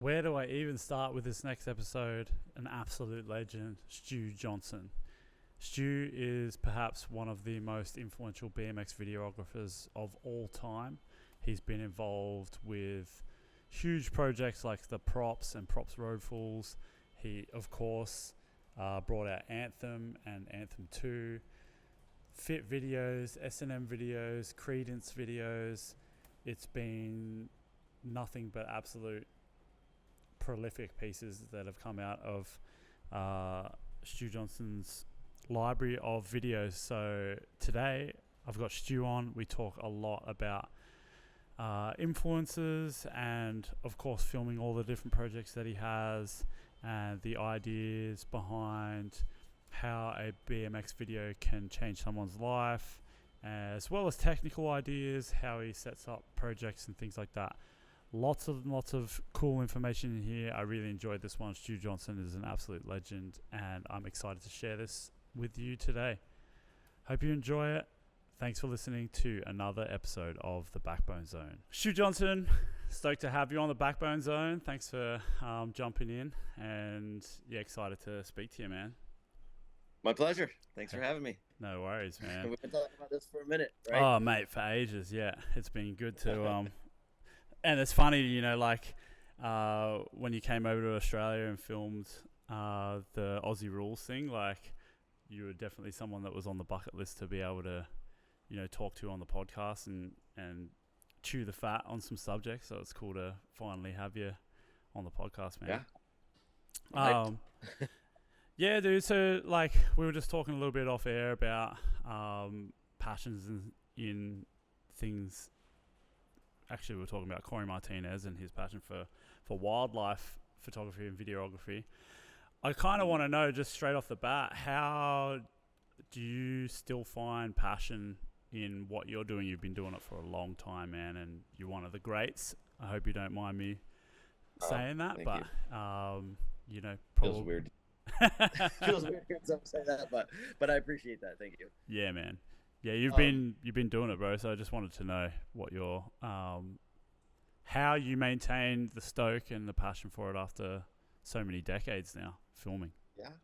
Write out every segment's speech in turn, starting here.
Where do I even start with this next episode? An absolute legend, Stu Johnson. Stu is perhaps one of the most influential BMX videographers of all time. He's been involved with huge projects like the Props and Props Roadfalls. He, of course, brought out Anthem and Anthem 2, Fit videos, S&M videos, Credence videos. It's been nothing but absolute prolific pieces that have come out of Stu Johnson's library of videos. So today I've got Stu on. We talk a lot about influences and of course filming all the different projects that he has and the ideas behind how a BMX video can change someone's life, as well as technical ideas, how he sets up projects and things like that. Lots of cool information in here. I really enjoyed this one. Stu Johnson is an absolute legend, and I'm excited to share this with you today. Hope you enjoy it. Thanks for listening to another episode of The Backbone Zone. Stu Johnson, stoked to have you on The Backbone Zone. Thanks for jumping in, and yeah, excited to speak to you, man. My pleasure. Thanks for having me. No worries, man. We've been talking about this for a minute, right? Oh, mate, for ages, yeah. It's been good to... and it's funny, you know, like when you came over to Australia and filmed the Aussie Rules thing, like you were definitely someone that was on the bucket list to be able to, you know, talk to on the podcast and chew the fat on some subjects. So it's cool to finally have you on the podcast, man. Yeah. Yeah, dude. So like we were just talking a little bit off air about passions in things. Actually, we were talking about Corey Martinez and his passion for wildlife photography and videography. I kind of want to know, just straight off the bat, how do you still find passion in what you're doing? You've been doing it for a long time, man, and you're one of the greats. I hope you don't mind me saying that, but you know, probably feels weird. Feels weird to say that, but I appreciate that. Thank you. Yeah, man. Yeah, you've been doing it, bro. So I just wanted to know what your how you maintained the stoke and the passion for it after so many decades now filming.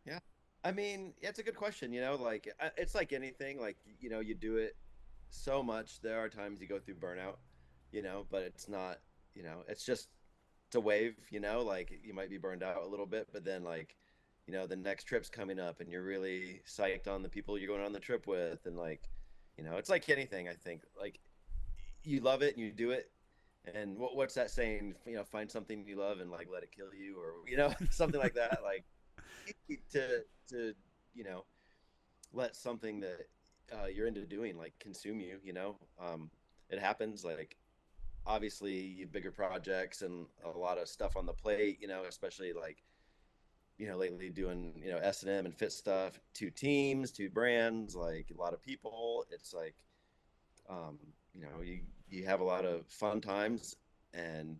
Yeah. I mean, yeah, it's a good question. You know, like it's like anything. Like you know, you do it so much. There are times you go through burnout. You know, but it's not. You know, it's a wave. You know, like you might be burned out a little bit, but then like, you know, the next trip's coming up, and you're really psyched on the people you're going on the trip with, and like. You know, it's like anything, I think. Like, you love it and you do it. And what's that saying? You know, find something you love and, like, let it kill you or, you know, something like that. Like, to you know, let something that you're into doing, like, consume you, you know. It happens, like, obviously, bigger projects and a lot of stuff on the plate, you know, especially, like, you know, lately doing, you know, S&M and fit stuff, 2 teams, 2 brands, like a lot of people. It's like, you know, you have a lot of fun times and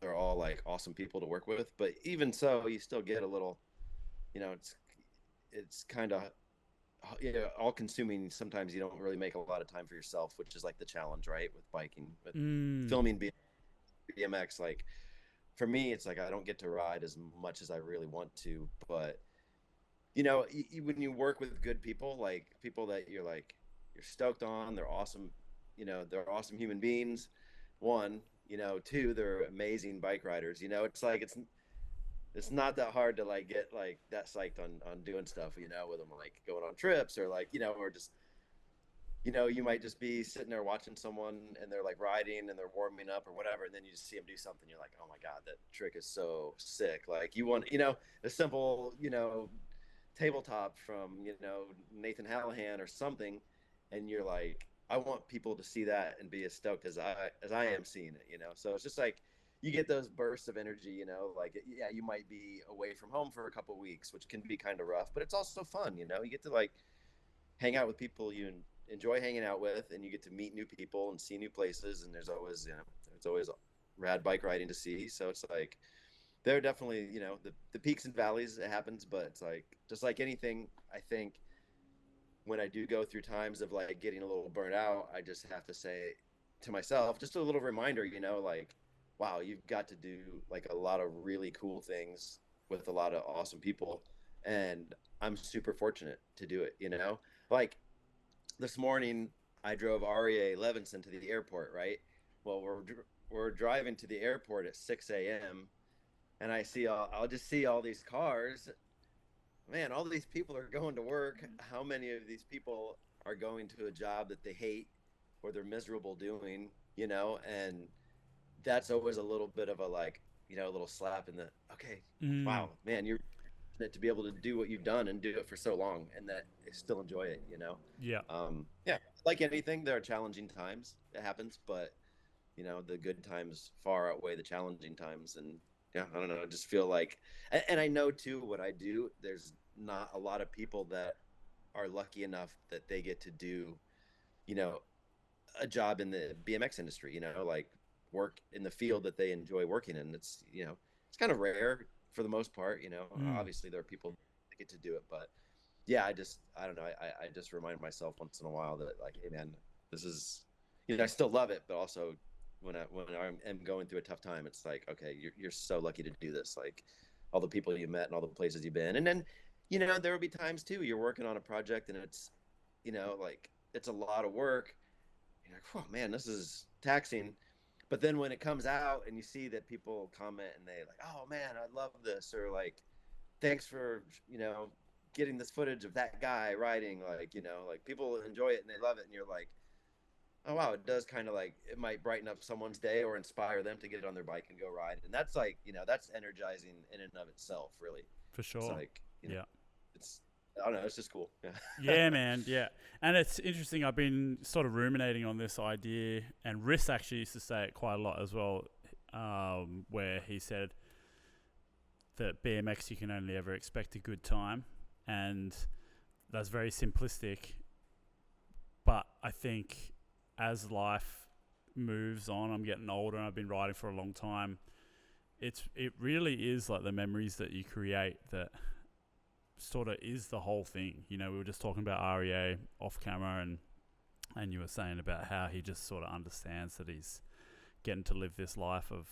they're all like awesome people to work with. But even so, you still get a little, you know, it's kind of, you know, all consuming. Sometimes you don't really make a lot of time for yourself, which is like the challenge, right? With biking, with filming BMX, like, for me, it's like I don't get to ride as much as I really want to, but you know, when you work with good people, like people that you're stoked on, they're awesome, you know, they're awesome human beings. 1, you know, 2, they're amazing bike riders. You know, it's like it's not that hard to like get like that psyched on doing stuff, you know, with them, like going on trips or like, you know, or just, you know, you might just be sitting there watching someone and they're like riding and they're warming up or whatever. And then you just see them do something. You're like, oh my God, that trick is so sick. Like you want, you know, a simple, you know, tabletop from, you know, Nathan Hallahan or something. And you're like, I want people to see that and be as stoked as I am seeing it, you know? So it's just like, you get those bursts of energy, you know, like, yeah, you might be away from home for a couple of weeks, which can be kind of rough, but it's also fun, you know, you get to like hang out with people you enjoy hanging out with, and you get to meet new people and see new places, and there's always, you know, there's always rad bike riding to see. So it's like there are definitely, you know, the peaks and valleys, it happens, but it's like just like anything. I think when I do go through times of like getting a little burnt out, I just have to say to myself, just a little reminder, you know, like wow, you've got to do like a lot of really cool things with a lot of awesome people. And I'm super fortunate to do it, you know? Like this morning, I drove REA Levinson to the airport, right? Well, we're driving to the airport at 6 a.m. and I'll just see all these cars. Man, all these people are going to work. How many of these people are going to a job that they hate or they're miserable doing, you know? And that's always a little bit of a like, you know, a little slap in the, okay, Mm, wow, man, you're to be able to do what you've done and do it for so long and that you still enjoy it, you know? yeah, Yeah, like anything, there are challenging times. It happens, but you know, the good times far outweigh the challenging times. And yeah, I don't know, I just feel like, and I know too what I do, there's not a lot of people that are lucky enough that they get to do, you know, a job in the BMX industry, you know, like work in the field that they enjoy working in. It's, you know, it's kind of rare for the most part, you know. mm, Obviously there are people that get to do it, but yeah, I don't know. I just remind myself once in a while that like, hey man, this is, you know, I still love it, but also when I'm going through a tough time, it's like, okay, you're so lucky to do this. Like all the people you met and all the places you've been. And then, you know, there will be times too, you're working on a project and it's, you know, like it's a lot of work. You're like, oh man, this is taxing. But then when it comes out and you see that people comment and they like, oh man, I love this, or like, thanks for, you know, getting this footage of that guy riding, like, you know, like people enjoy it and they love it, and you're like, oh wow, it does kind of like, it might brighten up someone's day or inspire them to get on their bike and go ride. And that's like, you know, that's energizing in and of itself, really. for It's sure. like, you know, Yeah. it's, I don't know, it's just cool. Yeah. Yeah, man. Yeah. And it's interesting. I've been sort of ruminating on this idea, and Riss actually used to say it quite a lot as well, where he said that BMX, you can only ever expect a good time. And that's very simplistic. But I think as life moves on, I'm getting older and I've been riding for a long time. It really is like the memories that you create that sort of is the whole thing. You know, we were just talking about REA off camera, and you were saying about how he just sort of understands that he's getting to live this life of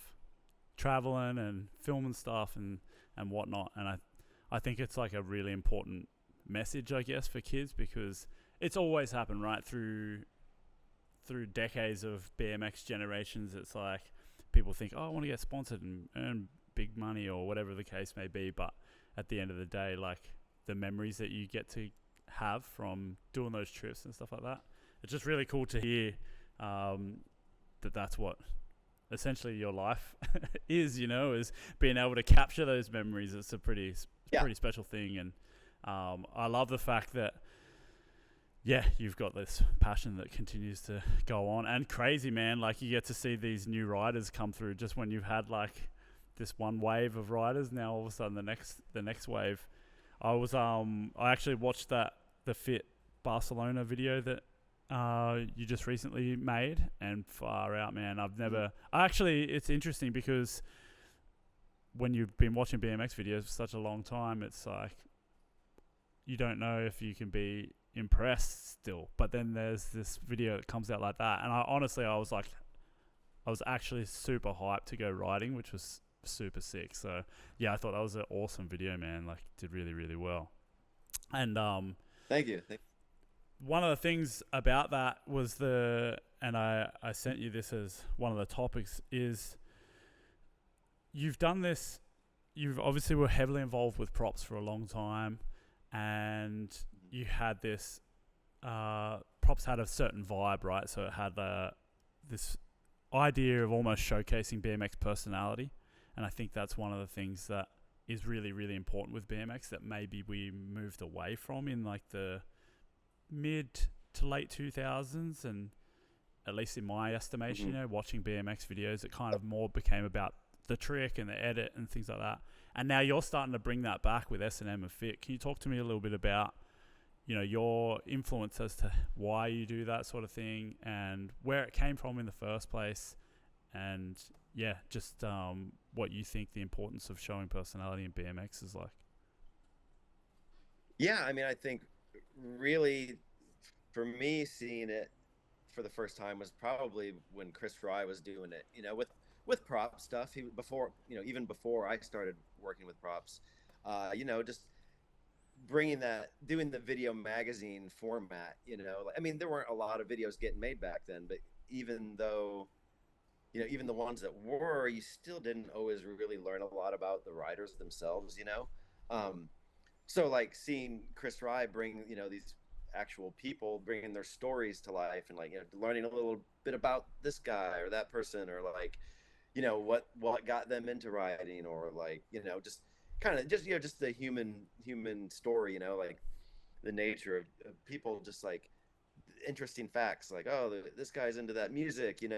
traveling and filming stuff and whatnot. And I think it's like a really important message, I guess, for kids, because it's always happened right through decades of BMX generations. It's like people think, oh, I want to get sponsored and earn big money or whatever the case may be, but at the end of the day, like the memories that you get to have from doing those trips and stuff like that, it's just really cool to hear that that's what essentially your life is, you know, is being able to capture those memories. It's a Yeah. pretty special thing. And I love the fact that, yeah, you've got this passion that continues to go on. And crazy, man, like you get to see these new riders come through just when you've had like this one wave of riders. Now all of a sudden the next wave. I actually watched the Fit Barcelona video that you just recently made, and far out, man. It's interesting because when you've been watching BMX videos for such a long time, it's like you don't know if you can be impressed still. But then there's this video that comes out like that, and I was actually super hyped to go riding, which was super sick. So yeah, I thought that was an awesome video, man. Like, did really, really well. And Thank you. one of the things about that was I sent you this as one of the topics, is you've done this, you've obviously were heavily involved with props for a long time, and you had this, props had a certain vibe, right? So it had this idea of almost showcasing BMX personality. And I think that's one of the things that is really, really important with BMX that maybe we moved away from in like the mid to late 2000s. And at least in my estimation, Mm-hmm. you know, watching BMX videos, it kind of more became about the trick and the edit and things like that. And now you're starting to bring that back with S&M and Fit. Can you talk to me a little bit about, you know, your influence as to why you do that sort of thing and where it came from in the first place? And yeah, just what you think the importance of showing personality in BMX is like. Yeah, I mean, I think really for me seeing it for the first time was probably when Chris Fry was doing it, you know, with prop stuff. He before even before I started working with props, just bringing that, doing the video magazine format. I mean, there weren't a lot of videos getting made back then, but even though, even the ones that were, you still didn't always really learn a lot about the riders themselves. So like seeing Chris Rye bring, these actual people bringing their stories to life, and like, learning a little bit about this guy or that person, or like, what got them into riding, or like, just kind of just the human story, like the nature of people, just like interesting facts, like, oh, this guy's into that music, and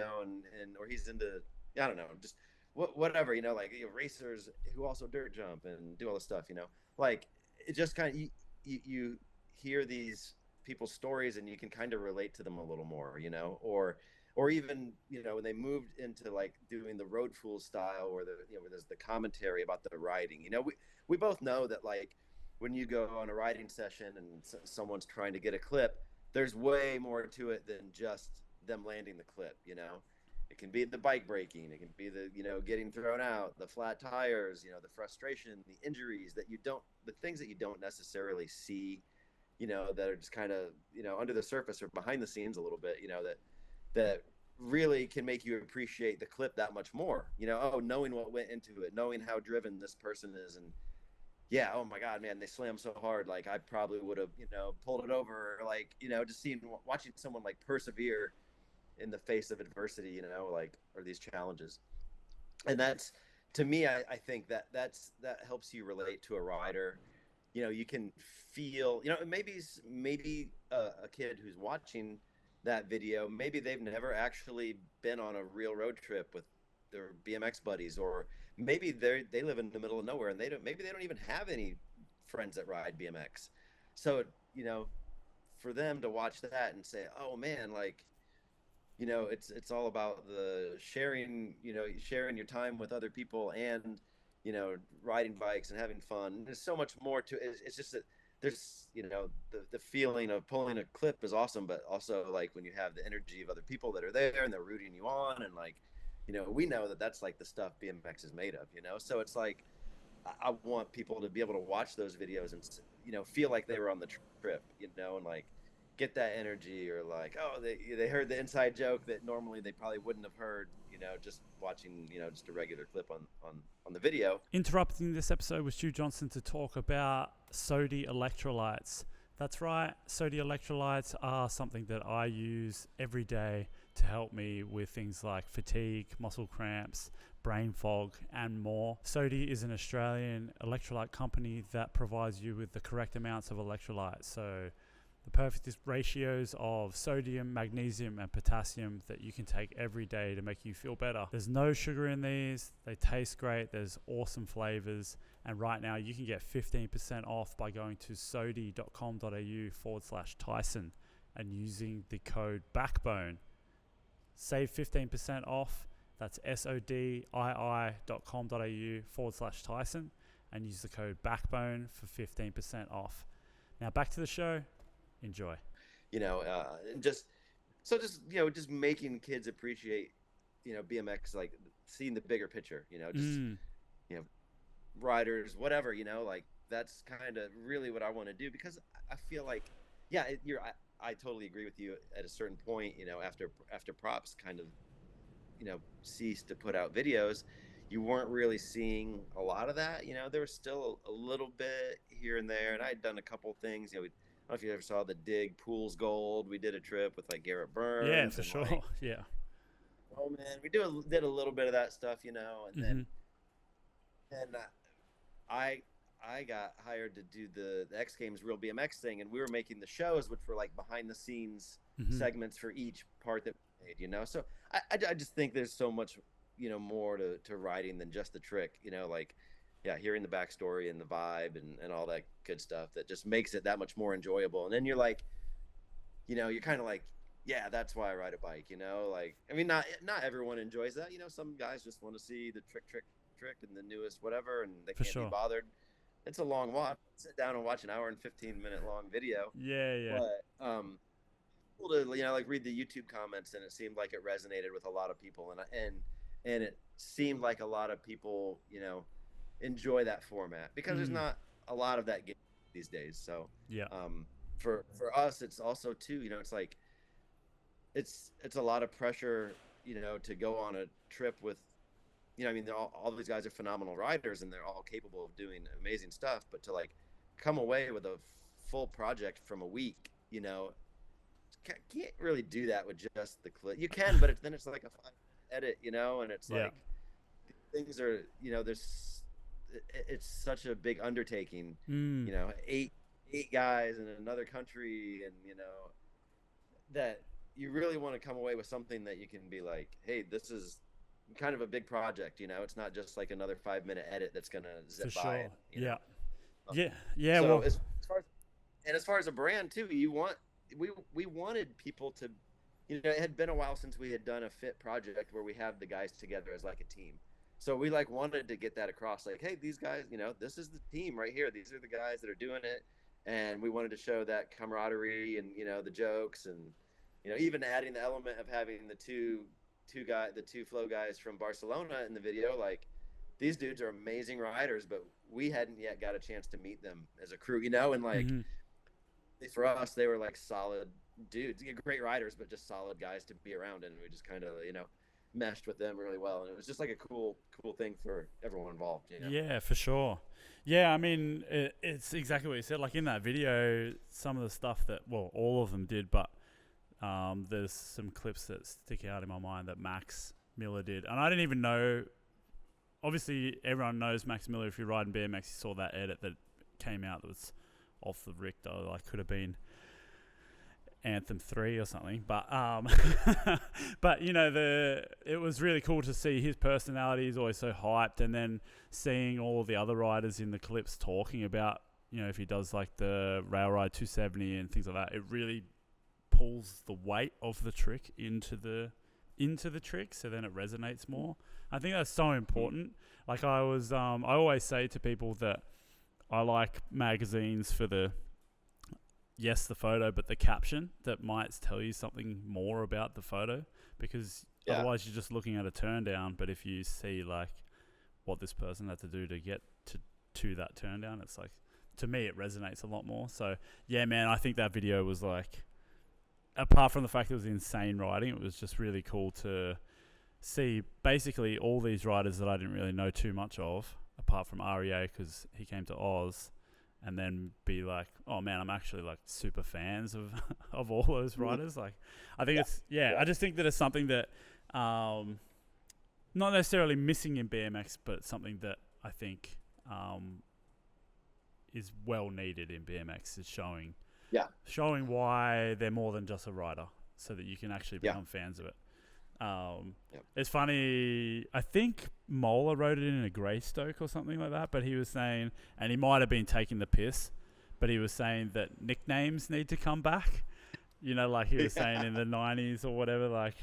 or he's into, I don't know, just whatever, like, racers who also dirt jump and do all this stuff, like, it just kind of, you hear these people's stories and you can kind of relate to them a little more, or even, when they moved into like doing the road fool style, where where there's the commentary about the riding, we both know that, like, when you go on a riding session and someone's trying to get a clip, there's way more to it than just them landing the clip. It can be the bike breaking, it can be the, getting thrown out, the flat tires, the frustration, the injuries that the things that you don't necessarily see, that are just kind of, under the surface or behind the scenes a little bit, that really can make you appreciate the clip that much more, knowing what went into it, knowing how driven this person is. And yeah, oh my God, man, they slam so hard, like I probably would have, pulled it over, or like, just watching someone like persevere in the face of adversity, like, or these challenges. And that's, to me, I think that helps you relate to a rider. You can feel, maybe a kid who's watching that video, maybe they've never actually been on a real road trip with their BMX buddies, or maybe they live in the middle of nowhere and maybe they don't even have any friends that ride BMX. So, for them to watch that and say, oh man, like, it's all about the sharing, sharing your time with other people, and, riding bikes and having fun. There's so much more to it. It's just that there's, the feeling of pulling a clip is awesome, but also, like, when you have the energy of other people that are there and they're rooting you on, and like, we know that that's like the stuff BMX is made of, so it's like, I want people to be able to watch those videos and, feel like they were on the trip, and like get that energy, or like, oh, they heard the inside joke that normally they probably wouldn't have heard, just watching, just a regular clip on the video. Interrupting this episode with Stu Johnson to talk about Sodii Electrolytes. That's right, Sodii Electrolytes are something that I use every day to help me with things like fatigue, muscle cramps, brain fog, and more. Sodii is an Australian electrolyte company that provides you with the correct amounts of electrolytes. So the perfect ratios of sodium, magnesium, and potassium that you can take every day to make you feel better. There's no sugar in these. They taste great. There's awesome flavors. And right now you can get 15% off by going to sodii.com.au/Tyson and using the code BACKBONE. Save 15% off. That's sodii.com.au/Tyson and use the code BACKBONE for 15% off. Now back to the show. Enjoy. Just making kids appreciate, BMX, like seeing the bigger picture, riders, whatever, like that's kind of really what I want to do, because I feel like, yeah, I totally agree with you. At a certain point, after props kind of, ceased to put out videos, you weren't really seeing a lot of that. There was still a little bit here and there, and I'd done a couple things. I don't know if you ever saw the Dig Pools Gold. We did a trip with like Garrett Burns. Yeah, for sure. Like, yeah. Oh man, we did a little bit of that stuff, and then I got hired to do the X Games Real BMX thing, and we were making the shows, which were like behind the scenes segments for each part that we made. So I just think there's so much, more to riding than just the trick, like, yeah, hearing the backstory and the vibe and all that good stuff that just makes it that much more enjoyable. And then you're like, you're kind of like, yeah, that's why I ride a bike, like, I mean, not everyone enjoys that, some guys just want to see the trick and the newest whatever, and they can't be bothered. It's a long watch. Sit down and watch an hour and 15-minute long video. Yeah. But cool to, like, read the YouTube comments, and it seemed like it resonated with a lot of people. And and it seemed like a lot of people, enjoy that format because there's Mm. not a lot of that game these days. So, Yeah. for us, it's also too, it's like it's a lot of pressure, to go on a trip with, I mean, all these guys are phenomenal riders and they're all capable of doing amazing stuff, but to like come away with a full project from a week, can't really do that with just the clip. You can, but then it's like a 5 minute edit, and it's Yeah. like things are, it's such a big undertaking, Mm. eight guys in another country, and that you really want to come away with something that you can be like, hey, this is kind of a big project, it's not just like another 5 minute edit that's gonna For zip by, sure. and, Yeah. Um, Yeah. Yeah. so Well. as far as a brand too, we wanted people to, it had been a while since we had done a fit project where we have the guys together as like a team. So we like wanted to get that across, like, hey, these guys, this is the team right here. These are the guys that are doing it, and we wanted to show that camaraderie and the jokes, and even adding the element of having the two flow guys from Barcelona in the video. Like, these dudes are amazing riders, but we hadn't yet got a chance to meet them as a crew, and like Mhm. for us, they were like solid dudes, great riders, but just solid guys to be around, and we just kind of meshed with them really well, and it was just like a cool thing for everyone involved. Yeah, for sure. Yeah, I mean, it's exactly what you said. Like in that video, some of the stuff that, well, all of them did, but there's some clips that stick out in my mind that Max Miller did. And I didn't even know, obviously, everyone knows Max Miller. If you ride in BMX, you saw that edit that came out that was off the Richter. Like, could have been Anthem 3 or something, but but it was really cool to see his personality. He's always so hyped, and then seeing all the other riders in the clips talking about if he does like the rail ride 270 and things like that, it really pulls the weight of the trick into the trick, so then it resonates more. I think that's so important. Like I always say to people that I like magazines for the photo, but the caption that might tell you something more about the photo, because otherwise you're just looking at a turn down. But if you see like what this person had to do to get to that turn down, it's like, to me, it resonates a lot more. So yeah, man, I think that video was like, apart from the fact it was insane riding, it was just really cool to see basically all these riders that I didn't really know too much of, apart from REA because he came to Oz, and then be like, oh man, I'm actually like super fans of of all those riders. Like, I think I just think that it's something that not necessarily missing in BMX, but something that I think is well needed in BMX, is showing why they're more than just a rider, so that you can actually become fans of it. It's funny, I think Mola wrote it in a Greystoke or something like that, but he was saying, and he might have been taking the piss, but he was saying that nicknames need to come back. Like he was saying in the 90s or whatever, like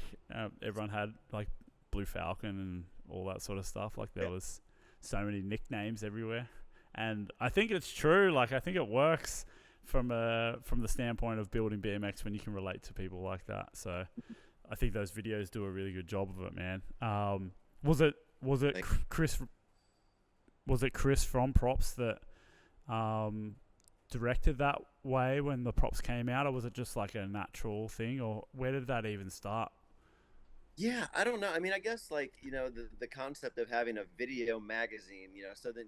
everyone had like Blue Falcon and all that sort of stuff. Like there was so many nicknames everywhere. And I think it's true. Like I think it works from the standpoint of building BMX when you can relate to people like that. So I think those videos do a really good job of it, man. Was it Chris? Was it Chris from Props that directed that way when the props came out, or was it just like a natural thing, or where did that even start? Yeah, I don't know. I mean, I guess like, the concept of having a video magazine, so then,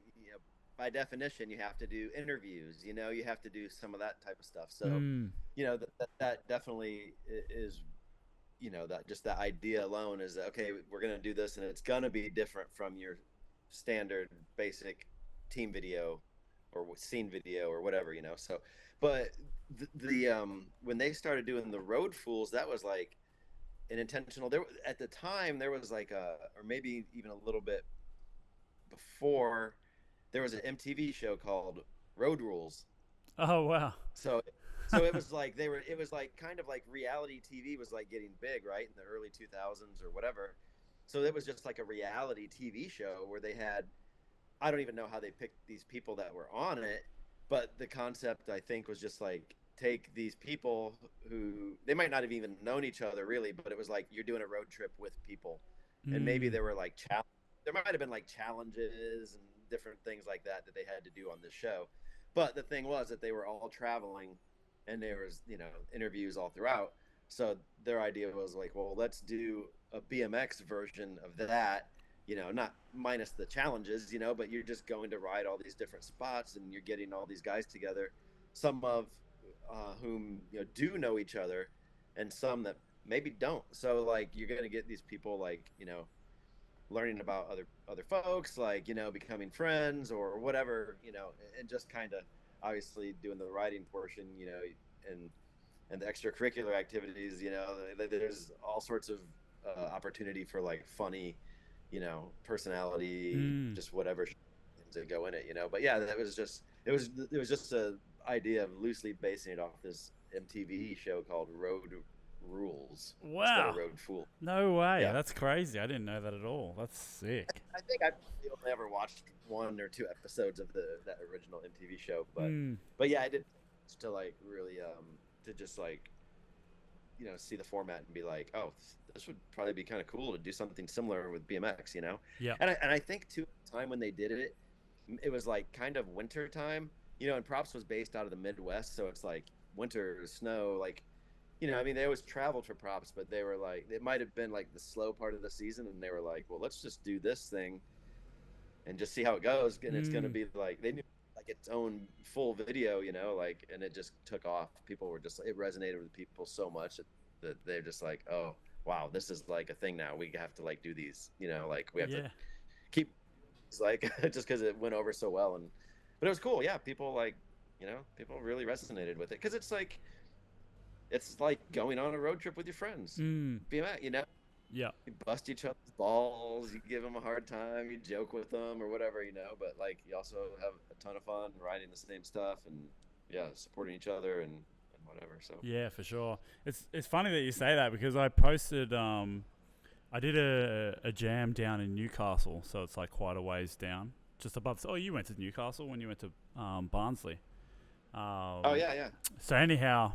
by definition, you have to do interviews, you have to do some of that type of stuff. So, that definitely is, that idea alone is that, okay, we're going to do this and it's going to be different from your standard basic team video or scene video or whatever, So, but when they started doing the Road Fools, that was like an intentional, at the time there was like or maybe even a little bit before, there was an MTV show called Road Rules. Oh wow. So it was like it was like kind of like reality TV was like getting big, right, in the early 2000s or whatever. So it was just like a reality TV show where they had, I don't even know how they picked these people that were on it, but the concept, I think, was just like, take these people who they might not have even known each other really, but it was like you're doing a road trip with people, and maybe Mm. there were like there might have been like challenges and different things like that that they had to do on this show. But the thing was that they were all traveling, and there was interviews all throughout. So their idea was like, well, let's do a BMX version of that. Not minus the challenges, but you're just going to ride all these different spots, and you're getting all these guys together, some of whom do know each other, and some that maybe don't. So like you're gonna get these people like learning about other folks, like becoming friends or whatever, and just kind of obviously doing the writing portion, and the extracurricular activities. There's all sorts of opportunity for like funny, personality, Mm. just whatever things that go in it. But yeah, that was just it was just a idea of loosely basing it off this MTV show called Road Rules instead of Wow. Road Fool. No way. Yeah. That's crazy. I didn't know that at all. That's sick. I think I probably only ever watched 1 or 2 episodes of that original MTV show, but Mm. yeah, I did to like really to just like see the format and be like, oh, this would probably be kind of cool to do something similar with BMX. Yeah. And I think too, at the time when they did it, it was like kind of winter time, and Props was based out of the Midwest, so it's like winter, snow, like. I mean, they always traveled for Props, but they were like, it might have been like the slow part of the season, and they were like, well, let's just do this thing and just see how it goes. And it's going to Mm. be like, they knew like its own full video, like, and it just took off. People were just, it resonated with people so much that they're just like, oh, wow, this is like a thing now. We have to like do these, like we have to Yeah. keep, it's like, just because it went over so well. But it was cool. Yeah. People like, people really resonated with it because it's like going on a road trip with your friends. Mm. BMX, Yeah. you bust each other's balls, you give them a hard time, you joke with them or whatever, but like you also have a ton of fun riding the same stuff and supporting each other and whatever. So Yeah, for sure. It's funny that you say that because I posted I did a jam down in Newcastle, so it's like quite a ways down, just above. Oh, you went to Newcastle when you went to Barnsley. oh yeah. So anyhow,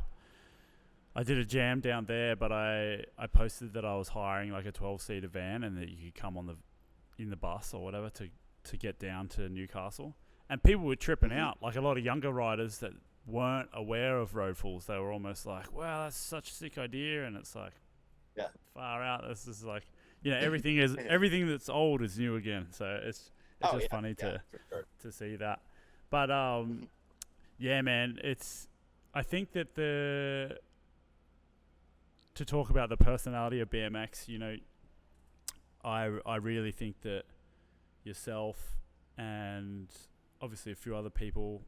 I did a jam down there, but I posted that I was hiring like a 12-seater van and that you could come in the bus or whatever to get down to Newcastle. And people were tripping Mm-hmm. out, like a lot of younger riders that weren't aware of road fools. They were almost like, wow, that's such a sick idea. And it's like, Yeah. far out. This is like, everything that's old is new again. So it's just funny for sure. to see that. But yeah, man, I think that to talk about the personality of BMX, I really think that yourself and obviously a few other people,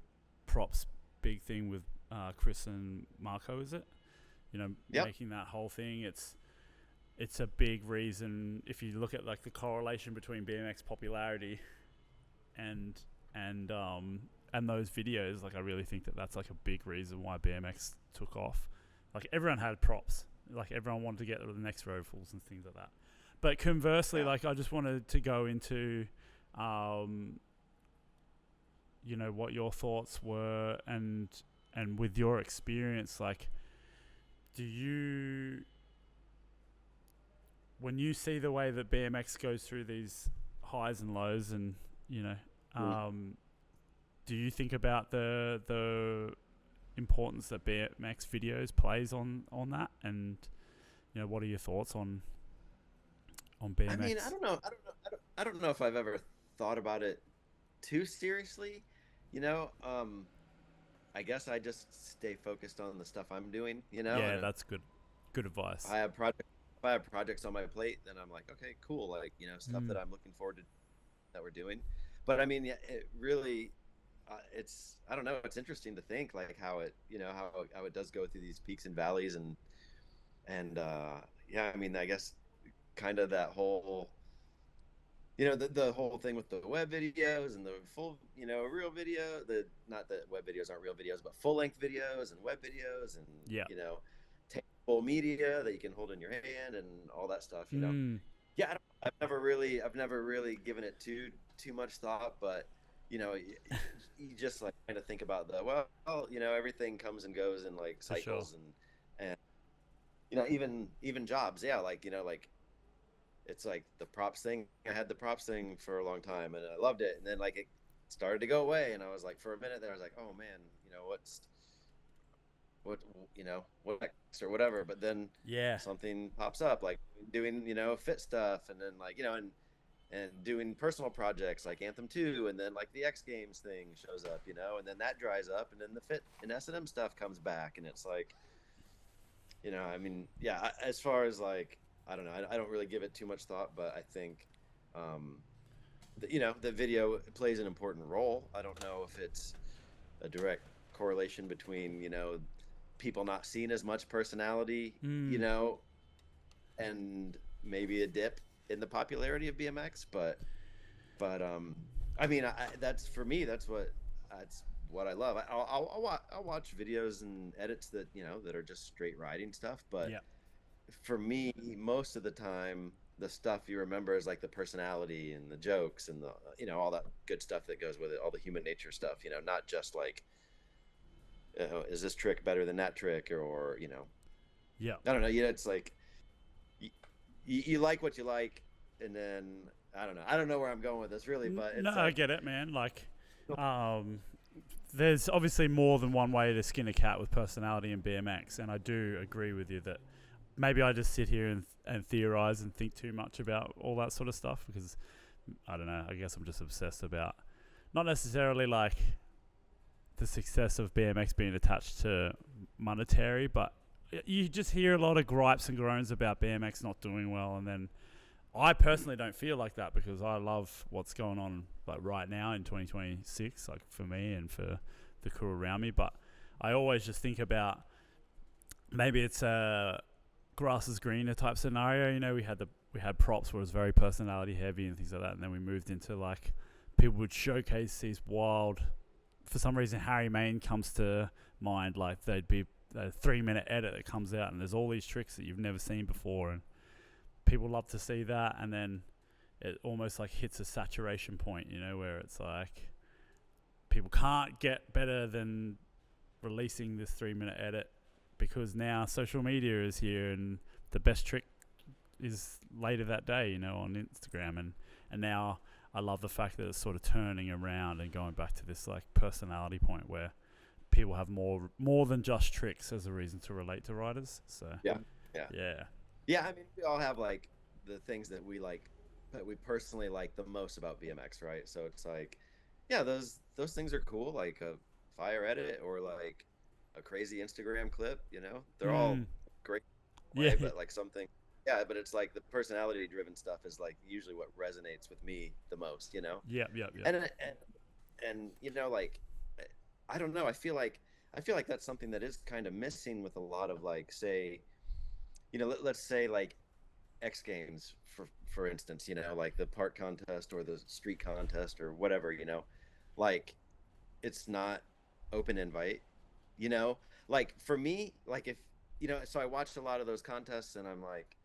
Props big thing with Chris and Marco, is it? Yep. Making that whole thing. It's a big reason if you look at like the correlation between BMX popularity and those videos. Like I really think that that's like a big reason why BMX took off. Like everyone had Props. Like everyone wanted to get to the next road fools and things like that. But conversely, like I just wanted to go into, what your thoughts were and with your experience, like, when you see the way that BMX goes through these highs and lows, and do you think about the importance that BMX videos plays on that, and what are your thoughts on BMX? I mean, I don't know if I've ever thought about it too seriously. I guess I just stay focused on the stuff I'm doing. Yeah, and that's good advice. if I have projects on my plate, then I'm like, okay, cool. Like, stuff that I'm looking forward to that we're doing. But I mean, yeah, it really, I don't know. It's interesting to think like how it, how it does go through these peaks and valleys and yeah, I mean, I guess kind of that whole, the whole thing with the web videos and the full, real video, not that web videos aren't real videos, but full length videos and web videos and, Yeah. Tangible media that you can hold in your hand and all that stuff, Yeah, I've never really given it too much thought, but you just like kind of think about everything comes and goes in like cycles, and even jobs, yeah, like like it's like the props thing. I had the props thing for a long time, and I loved it. And then like it started to go away, and I was like, for a minute there, I was like, oh man, what what next or whatever. But then Yeah. something pops up, like doing fit stuff, and then like and doing personal projects like Anthem 2, and then like the X Games thing shows up, and then that dries up, and then the Fit and S&M stuff comes back, and it's like, I mean, yeah, as far as like, I don't know, I don't really give it too much thought, but I think, the video plays an important role. I don't know if it's a direct correlation between, people not seeing as much personality, and maybe a dip in the popularity of BMX, but I mean, that's for me. That's what I love. I'll watch videos and edits that that are just straight riding stuff. But Yeah. for me, most of the time, the stuff you remember is like the personality and the jokes and the all that good stuff that goes with it, all the human nature stuff. Not just like, is this trick better than that trick, or Yeah. I don't know. It's like you like what you like, and then I don't know. I don't know where I'm going with this really, but it's I get it, man. Like, there's obviously more than one way to skin a cat with personality in BMX, and I do agree with you that maybe I just sit here and theorize and think too much about all that sort of stuff because I don't know. I guess I'm just obsessed about not necessarily like the success of BMX being attached to monetary, but you just hear a lot of gripes and groans about BMX not doing well, and then I personally don't feel like that because I love what's going on like right now in 2026, like for me and for the crew around me. But I always just think about maybe it's a grass is greener type scenario. We had props where it was very personality heavy and things like that, and then we moved into like people would showcase these wild. For some reason, Harry Main comes to mind. Like there'd be a 3-minute edit that comes out, and there's all these tricks that you've never seen before, and people love to see that. And then it almost like hits a saturation point, where it's like people can't get better than releasing this 3-minute edit because now social media is here, and the best trick is later that day, on Instagram, and now I love the fact that it's sort of turning around and going back to this like personality point where people have more than just tricks as a reason to relate to riders. So yeah. Yeah. I mean, we all have like the things that we like, that we personally like the most about BMX, right? So it's like, yeah, those things are cool, like a fire edit or like a crazy Instagram clip. They're all great, yeah, but like something. Yeah, but it's like the personality-driven stuff is like usually what resonates with me the most. yeah. And like, I don't know. I feel like that's something that is kind of missing with a lot of like, say, let's say like X Games for instance, like the park contest or the street contest or whatever, like it's not open invite, like for me, like if so I watched a lot of those contests and I'm like,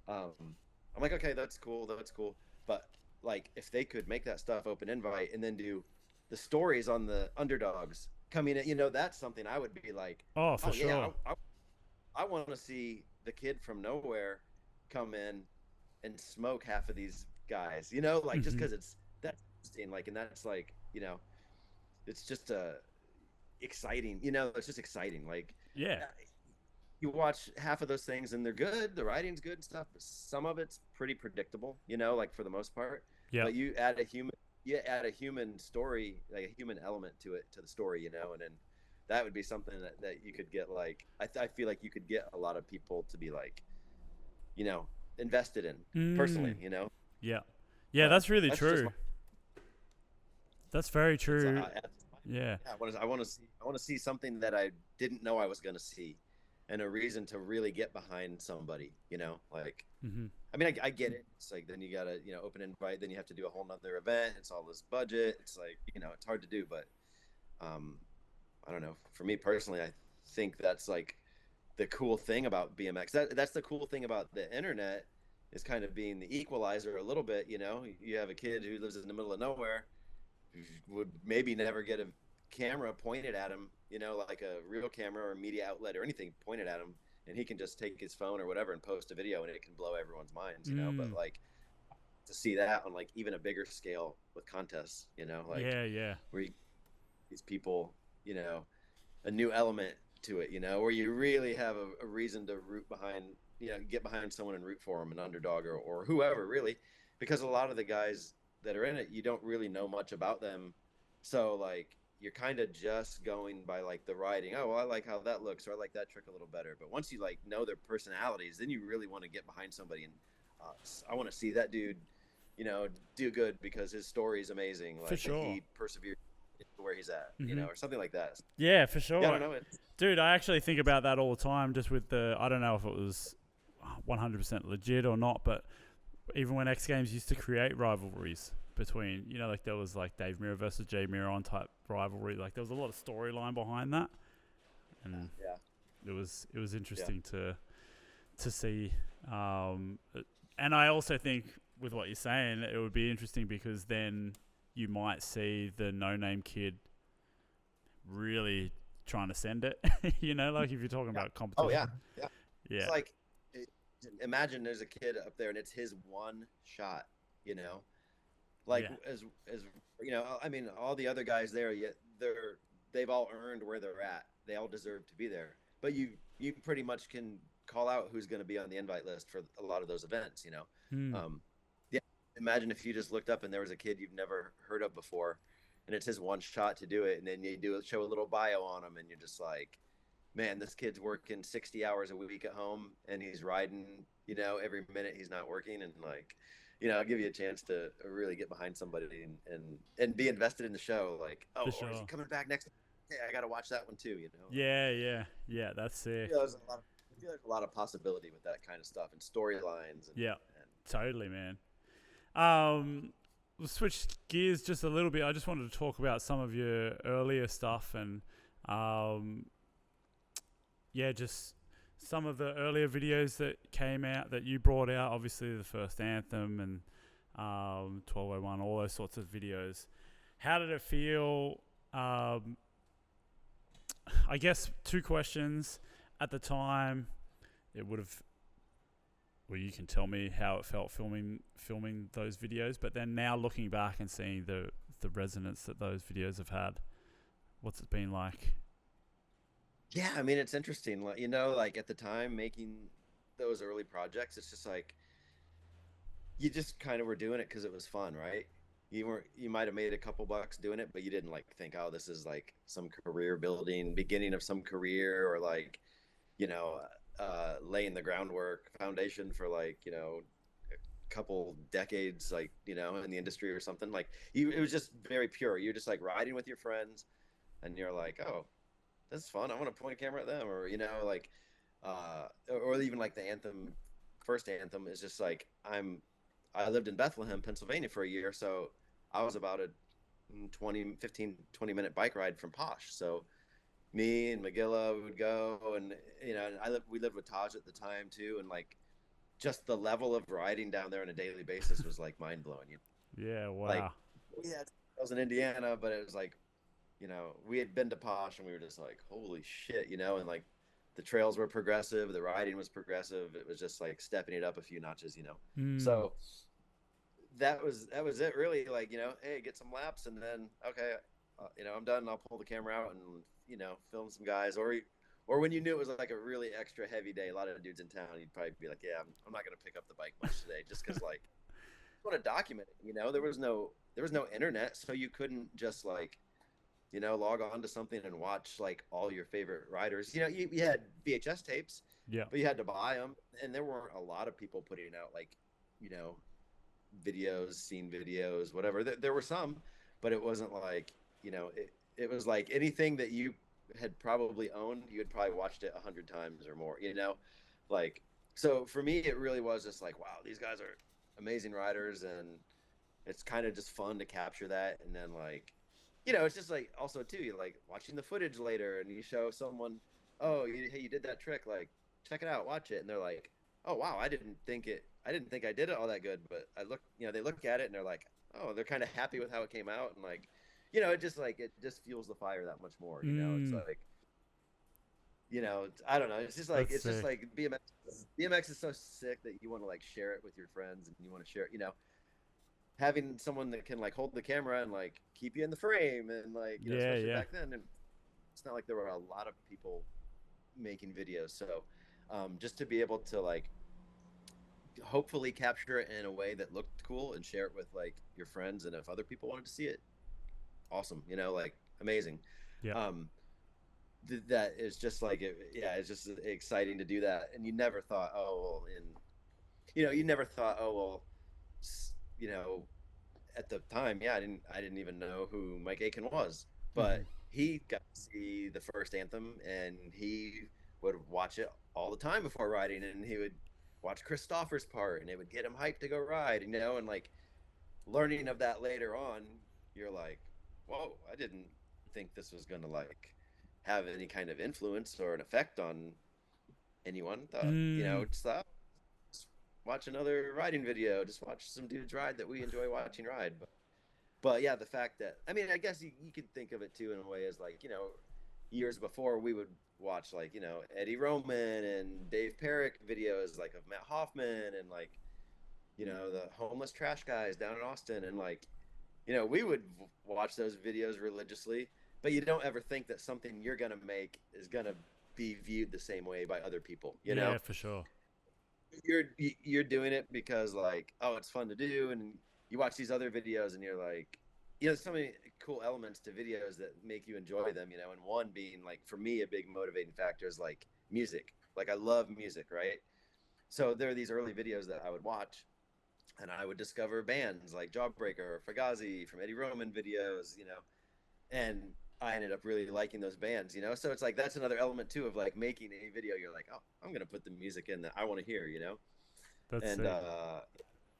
okay, that's cool, but like if they could make that stuff open invite and then do the stories on the underdogs coming in, that's something I would be like, oh for sure. Yeah, I want to see the kid from nowhere come in and smoke half of these guys, like just because that's interesting, like, and that's like, it's just exciting, it's just exciting, like, yeah, you watch half of those things and they're good, the writing's good and stuff, but some of it's pretty predictable, like for the most part. yeah. But you add a human story, like a human element to the story, and then that would be something that you could get, like, I feel like you could get a lot of people to be like, invested in personally, Yeah, that's really true. That's very true. Yeah. I want to see something that I didn't know I was going to see, and a reason to really get behind somebody, like, I mean, I get it. It's like, then you got to, open invite, then you have to do a whole nother event. It's all this budget. It's like, it's hard to do, but, I don't know. For me personally, I think that's like the cool thing about BMX. That's the cool thing about the internet, is kind of being the equalizer a little bit. You have a kid who lives in the middle of nowhere, who would maybe never get a camera pointed at him, like a real camera or media outlet or anything pointed at him and he can just take his phone or whatever and post a video and it can blow everyone's minds, but like to see that on like even a bigger scale with contests, like Yeah. where these people, a new element to it, where you really have a reason to root behind, get behind someone and root for them, an underdog or whoever, really, because a lot of the guys that are in it, you don't really know much about them. So like you're kind of just going by like the riding. Oh, well, I like how that looks, or I like that trick a little better. But once you like know their personalities, then you really want to get behind somebody and I want to see that dude, do good because his story is amazing. Like For sure. he persevered to where he's at, or something like that. Yeah, for sure. Yeah, I don't know. Dude, I actually think about that all the time, just with I don't know if it was 100% legit or not, but even when X Games used to create rivalries between, like there was like Dave Mirra versus Jay Mirra type rivalry, like there was a lot of storyline behind that, and it was interesting to see. And I also think with what you're saying, it would be interesting because then you might see the no-name kid really trying to send it. Like if you're talking about competition. Oh yeah. It's like, imagine there's a kid up there and it's his one shot, like as I mean, all the other guys there, yet they've all earned where they're at. They all deserve to be there, but you pretty much can call out who's going to be on the invite list for a lot of those events, imagine if you just looked up and there was a kid you've never heard of before and it's his one shot to do it, and then you show a little bio on him and you're just like, man, this kid's working 60 hours a week at home and he's riding, every minute he's not working, and like, I'll give you a chance to really get behind somebody and be invested in the show. Like, oh, is he coming back next? Hey, I got to watch that one too, Yeah, that's it. There's a lot of possibility with that kind of stuff and storylines. Totally, man. We'll switch gears just a little bit. I just wanted to talk about some of your earlier stuff and just some of the earlier videos that came out that you brought out. Obviously the first Anthem and 1201, all those sorts of videos. How did it feel? I guess two questions. At the time, it would have, well, you can tell me how it felt filming those videos, but then now looking back and seeing the resonance that those videos have had, what's it been like? Yeah, I mean, it's interesting. Like at the time making those early projects, it's just like you just kind of were doing it because it was fun, right? You might have made a couple bucks doing it, but you didn't like think, oh, this is like some career building, beginning of some career, or like, laying the groundwork foundation for like, a couple decades, like, in the industry or something. Like it was just very pure. You're just like riding with your friends and you're like, oh, this is fun. I want to point a camera at them, or, like, or even like the Anthem, first Anthem is just like, I lived in Bethlehem, Pennsylvania for a year. So I was about a 20 minute bike ride from Posh. So me and McGilla would go, and we lived with Taj at the time too, and like just the level of riding down there on a daily basis was like mind blowing. Yeah, wow. Like, I was in Indiana, but it was like, we had been to Posh and we were just like, holy shit, and like the trails were progressive, the riding was progressive. It was just like stepping it up a few notches, So that was it really. Like, hey, get some laps and then okay, I'm done. I'll pull the camera out and film some guys, or when you knew it was like a really extra heavy day, a lot of dudes in town, you'd probably be like, yeah, I'm not gonna pick up the bike much today, just because like I want to document it. There was no internet, so you couldn't just like log on to something and watch like all your favorite riders. You had VHS tapes, but you had to buy them, and there weren't a lot of people putting out like videos, scene videos, whatever. There were some, but it wasn't like it was like anything that you had probably owned, you had probably watched it 100 times or more, like, so for me, it really was just like, wow, these guys are amazing riders. And it's kind of just fun to capture that. And then like, it's just like, also too, you like watching the footage later and you show someone, oh, hey, you did that trick, like, check it out, watch it. And they're like, oh, wow, I didn't think I did it all that good. But I look, they look at it and they're like, oh, they're kind of happy with how it came out. And like, it just fuels the fire that much more. It's like, I don't know. It's just like That's it's just sick. like BMX. BMX is so sick that you want to like share it with your friends and you want to share it. Having someone that can like hold the camera and like keep you in the frame and like Yeah, especially yeah. back then, and it's not like there were a lot of people making videos. So just to be able to like hopefully capture it in a way that looked cool and share it with like your friends, and if other people wanted to see it, awesome. Like amazing. Yep. Um, that is just like yeah, it's just exciting to do that. And you never thought, oh well, you never thought, oh well, you know, at the time, yeah, I didn't even know who Mike Aitken was, Hmm. but he got to see the first Anthem, and he would watch it all the time before riding, and he would watch Christopher's part, and it would get him hyped to go ride, and like learning of that later on, you're like, whoa, I didn't think this was gonna like have any kind of influence or an effect on anyone. Thought, Mm. just thought, just watch another riding video, just watch some dudes ride that we enjoy watching ride. But yeah, the fact that I guess you could think of it too in a way as like years before we would watch like Eddie Roman and Dave Perrick videos like of Matt Hoffman and like the homeless trash guys down in Austin, and like we would watch those videos religiously, but you don't ever think that something you're gonna make is gonna be viewed the same way by other people. Yeah, for sure. You're doing it because like, oh, it's fun to do, and you watch these other videos and you're like, there's so many cool elements to videos that make you enjoy them, and one being like for me a big motivating factor is like music. Like I love music, right? So there are these early videos that I would watch, and I would discover bands like Jawbreaker or Fugazi from Eddie Roman videos, and I ended up really liking those bands. So it's like that's another element too of like making a video. You're like, oh, I'm gonna put the music in that I want to hear. That's And sick.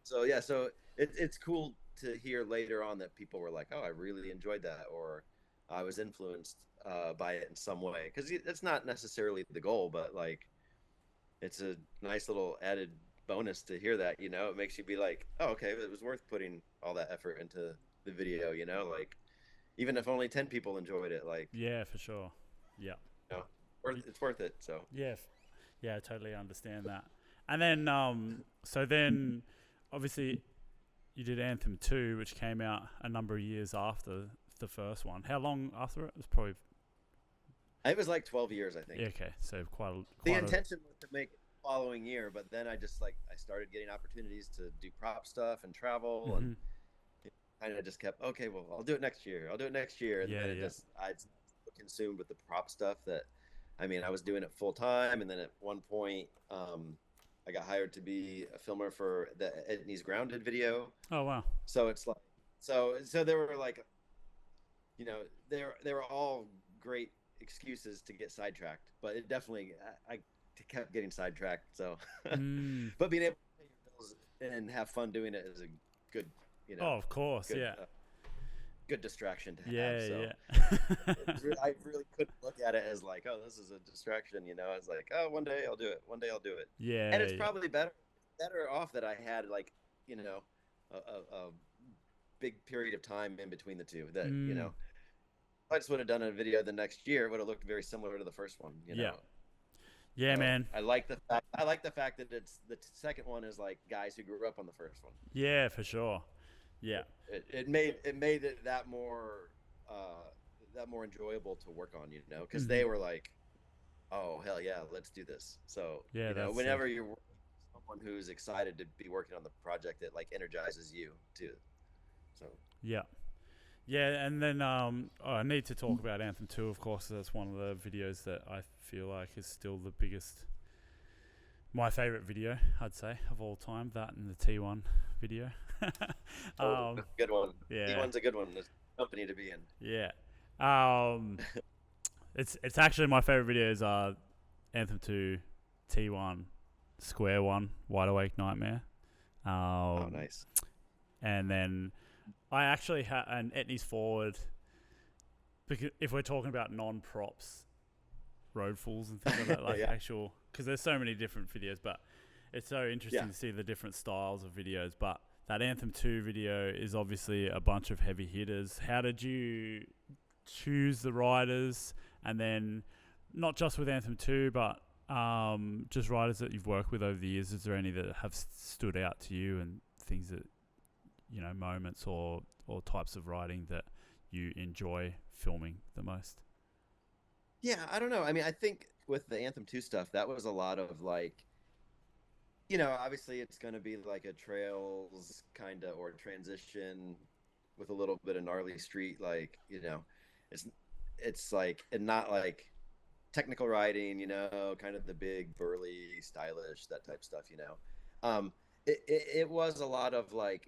so yeah, so it's cool to hear later on that people were like, oh, I really enjoyed that, or I was influenced by it in some way, because it's not necessarily the goal, but like it's a nice little added bonus to hear that. It makes you be like, oh, okay, it was worth putting all that effort into the video. Like even if only 10 people enjoyed it, like Yeah, for sure. Yeah. you know Y- it's worth it. So Yeah. Yeah, I totally understand that. And then, so then, obviously, you did Anthem 2, which came out a number of years after the first one. How long after it? It was probably, it was like 12 years, I yeah, think. okay, so The quite a, intention was to make it the following year, but then I started getting opportunities to do prop stuff and travel, and hmm. it kind of just kept, okay, well, I'll do it next year. I'll do it next year. And Yeah, then yeah. I consumed with the prop stuff that, I was doing it full time. And then at one point, I got hired to be a filmer for the Etnies Grounded video. Oh, wow. So it's like, so there were like, they were all great excuses to get sidetracked, but it definitely, I kept getting sidetracked. So, Mm. but being able to pay your bills and have fun doing it is a good, Oh, of course, good yeah. good distraction to have. Yeah, So yeah. I really couldn't look at it as like, oh, this is a distraction. It's like, oh, one day I'll do it. One day I'll do it. And Yeah, it's yeah. probably better off that I had like, a big period of time in between the two. That Mm. if I just would have done a video the next year, it would have looked very similar to the first one. Yeah. Yeah, So man. I like the fact that it's the second one is like guys who grew up on the first one. Yeah, for sure. Yeah. It made it that more enjoyable to work on, because Hmm. they were like, oh hell yeah, let's do this. So Yeah, that's sick. whenever you're working with someone who's excited to be working on the project, it like energizes you too. So Yeah. Yeah, and then I need to talk about Anthem 2, of course. That's one of the videos that I feel like is still the biggest, my favorite video, I'd say, of all time. That and the T1 video. um, good one. yeah, T1's a good one. It's a company to be in. yeah. Um, it's actually my favorite videos are Anthem 2, T1, Square 1, Wide Awake Nightmare. Oh, Um, nice. and then I actually had an Etnies Forward, because if we're talking about non-props road fools and things like that, like Yeah. actual, because there's so many different videos, but it's so interesting Yeah. to see the different styles of videos. But that Anthem 2 video is obviously a bunch of heavy hitters. How did you choose the riders, and then not just with Anthem 2, but just riders that you've worked with over the years, is there any that have stood out to you and things that, moments or types of riding that you enjoy filming the most? Yeah, I don't know. I mean, I think with the Anthem 2 stuff, that was a lot of like, obviously it's going to be like a trails kind of or transition with a little bit of gnarly street, like, it's like, and not like technical riding, kind of the big burly stylish, that type stuff. It was a lot of like,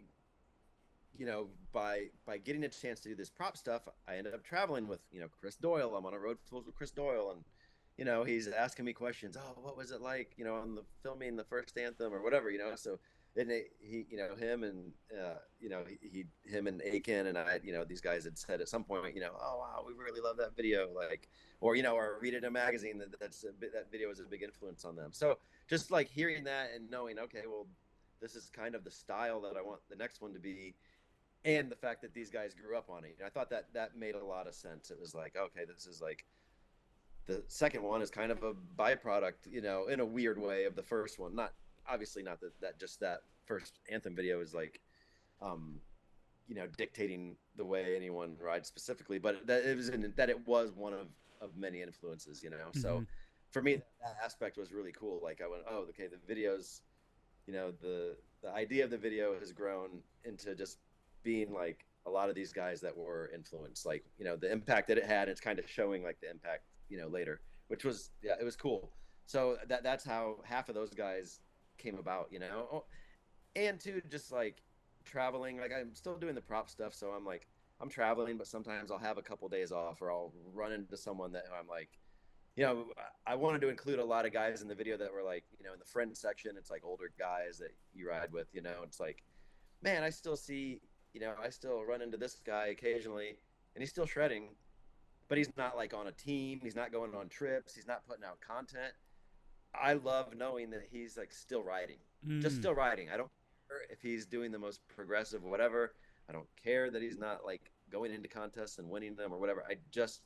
by getting a chance to do this prop stuff, I ended up traveling with Chris Doyle. I'm on a road full with Chris Doyle, and he's asking me questions. Oh, what was it like, on the filming the first Anthem or whatever, so then he him and him and Aitken and I, these guys had said at some point, oh wow, we really love that video, like, or or read it in a magazine that video was a big influence on them. So just like hearing that and knowing, okay, well, this is kind of the style that I want the next one to be, and the fact that these guys grew up on it, I thought that made a lot of sense. It was like, okay, this is like, the second one is kind of a byproduct, in a weird way, of the first one. Not obviously not that just that first Anthem video is like, dictating the way anyone rides specifically, but that it was one of many influences, Mm-hmm. So for me, that aspect was really cool. Like I went, oh, okay, the videos, the idea of the video has grown into just being like a lot of these guys that were influenced, like, the impact that it had. It's kind of showing like the impact, later, which was, yeah, it was cool. So that's how half of those guys came about, and two, just like traveling, like I'm still doing the prop stuff. So I'm traveling, but sometimes I'll have a couple days off, or I'll run into someone that I'm like, I wanted to include a lot of guys in the video that were like, in the friend section, it's like older guys that you ride with, it's like, man, I still see, I still run into this guy occasionally, and he's still shredding, but he's not like on a team. He's not going on trips. He's not putting out content. I love knowing that he's like still riding, just still riding. I don't care if he's doing the most progressive, whatever. I don't care that he's not like going into contests and winning them or whatever. I just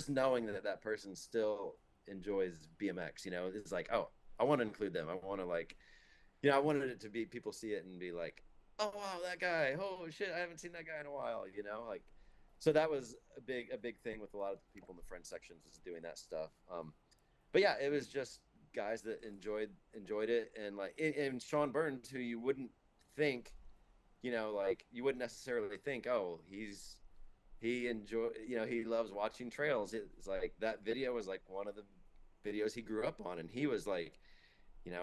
knowing that person still enjoys BMX, it's like, oh, I want to include them. I want to like, I wanted it to be, people see it and be like, oh wow, that guy, oh shit, I haven't seen that guy in a while, like. So that was a big thing with a lot of people in the friend sections, was doing that stuff. But yeah, it was just guys that enjoyed it, and like, and Sean Burns, who you wouldn't think, like you wouldn't necessarily think, oh, he loves watching trails. It's like that video was like one of the videos he grew up on, and he was like,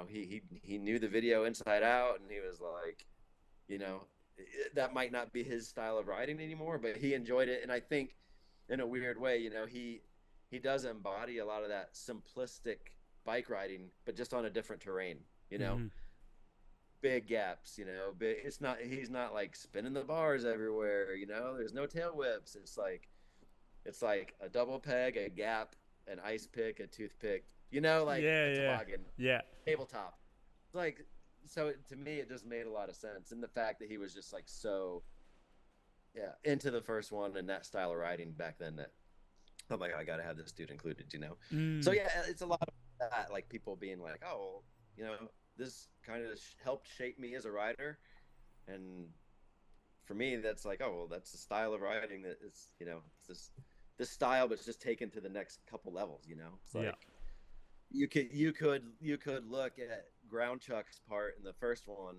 he knew the video inside out, and he was like, that might not be his style of riding anymore, but he enjoyed it. And I think in a weird way, he does embody a lot of that simplistic bike riding, but just on a different terrain, mm-hmm. Big gaps, he's not like spinning the bars everywhere, there's no tail whips. It's like a double peg, a gap, an ice pick, a toothpick, like a toboggan, tabletop. It's like, so to me, it just made a lot of sense. And the fact that he was just like, so into the first one and that style of riding back then, that I'm like, I got to have this dude included, So yeah, it's a lot of that, like people being like, oh, this kind of helped shape me as a rider. And for me, that's like, oh, well, that's the style of riding that is, it's this style, but it's just taken to the next couple levels, It's like, you could look at Ground Chuck's part in the first one,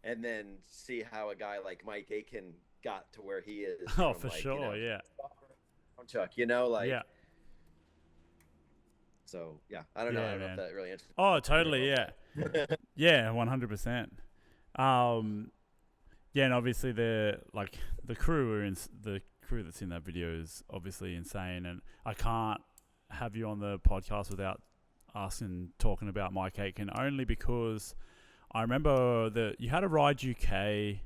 and then see how a guy like Mike Aitken got to where he is. Oh, for sure, Ground Chuck, like. Yeah. So yeah, I don't know. I don't know if that really answers. Oh, totally, yeah, yeah, 100%. Yeah, and obviously the crew that's in that video is obviously insane, and I can't have you on the podcast without talking about Mike Aitken, only because I remember that you had a Ride UK. I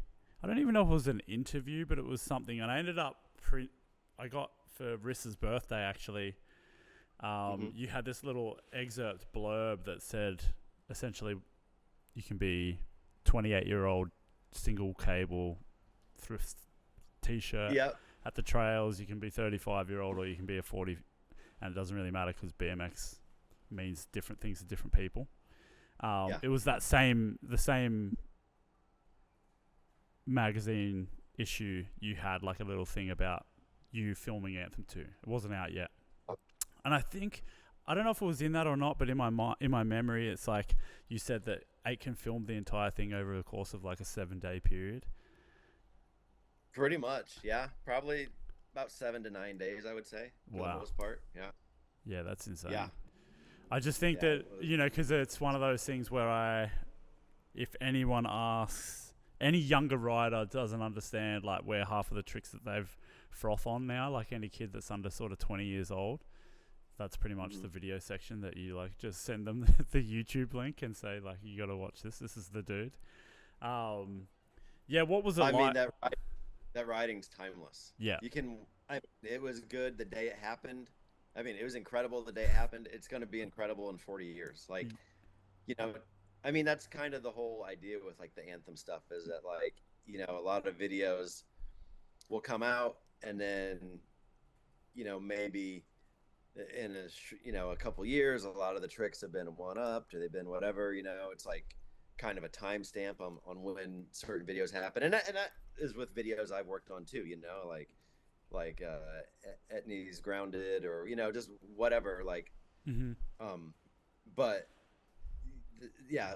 don't even know if it was an interview, but it was something, and I ended up I got for Rissa's birthday actually. You had this little excerpt blurb that said essentially you can be 28-year-old single cable thrift t-shirt at the trails, you can be 35-year-old, or you can be a 40 and it doesn't really matter because BMX means different things to different people. It was the same magazine issue you had, like a little thing about you filming Anthem 2. It wasn't out yet, and I don't know if it was in that or not, but in my memory, it's like you said that Aitken filmed the entire thing over the course of like a 7-day period. Pretty much, yeah. Probably about 7 to 9 days, I would say, for the most part. Yeah. Yeah, that's insane. Yeah. I just think that, because it's one of those things where if anyone asks, any younger rider doesn't understand like where half of the tricks that they've froth on now, like any kid that's under sort of 20 years old, that's pretty much the video section that you like just send them the YouTube link and say like, you got to watch this. This is the dude. What was it like? I mean, that riding's timeless. Yeah. It was good the day it happened. I mean, it was incredible the day it happened. It's going to be incredible in 40 years. Like, I mean, that's kind of the whole idea with like the Anthem stuff is that like, a lot of videos will come out and then, maybe in a couple years, a lot of the tricks have been one-upped or they've been whatever, it's like kind of a timestamp on when certain videos happen. And that is with videos I've worked on too, like Etni's Grounded or, just whatever, like, but yeah,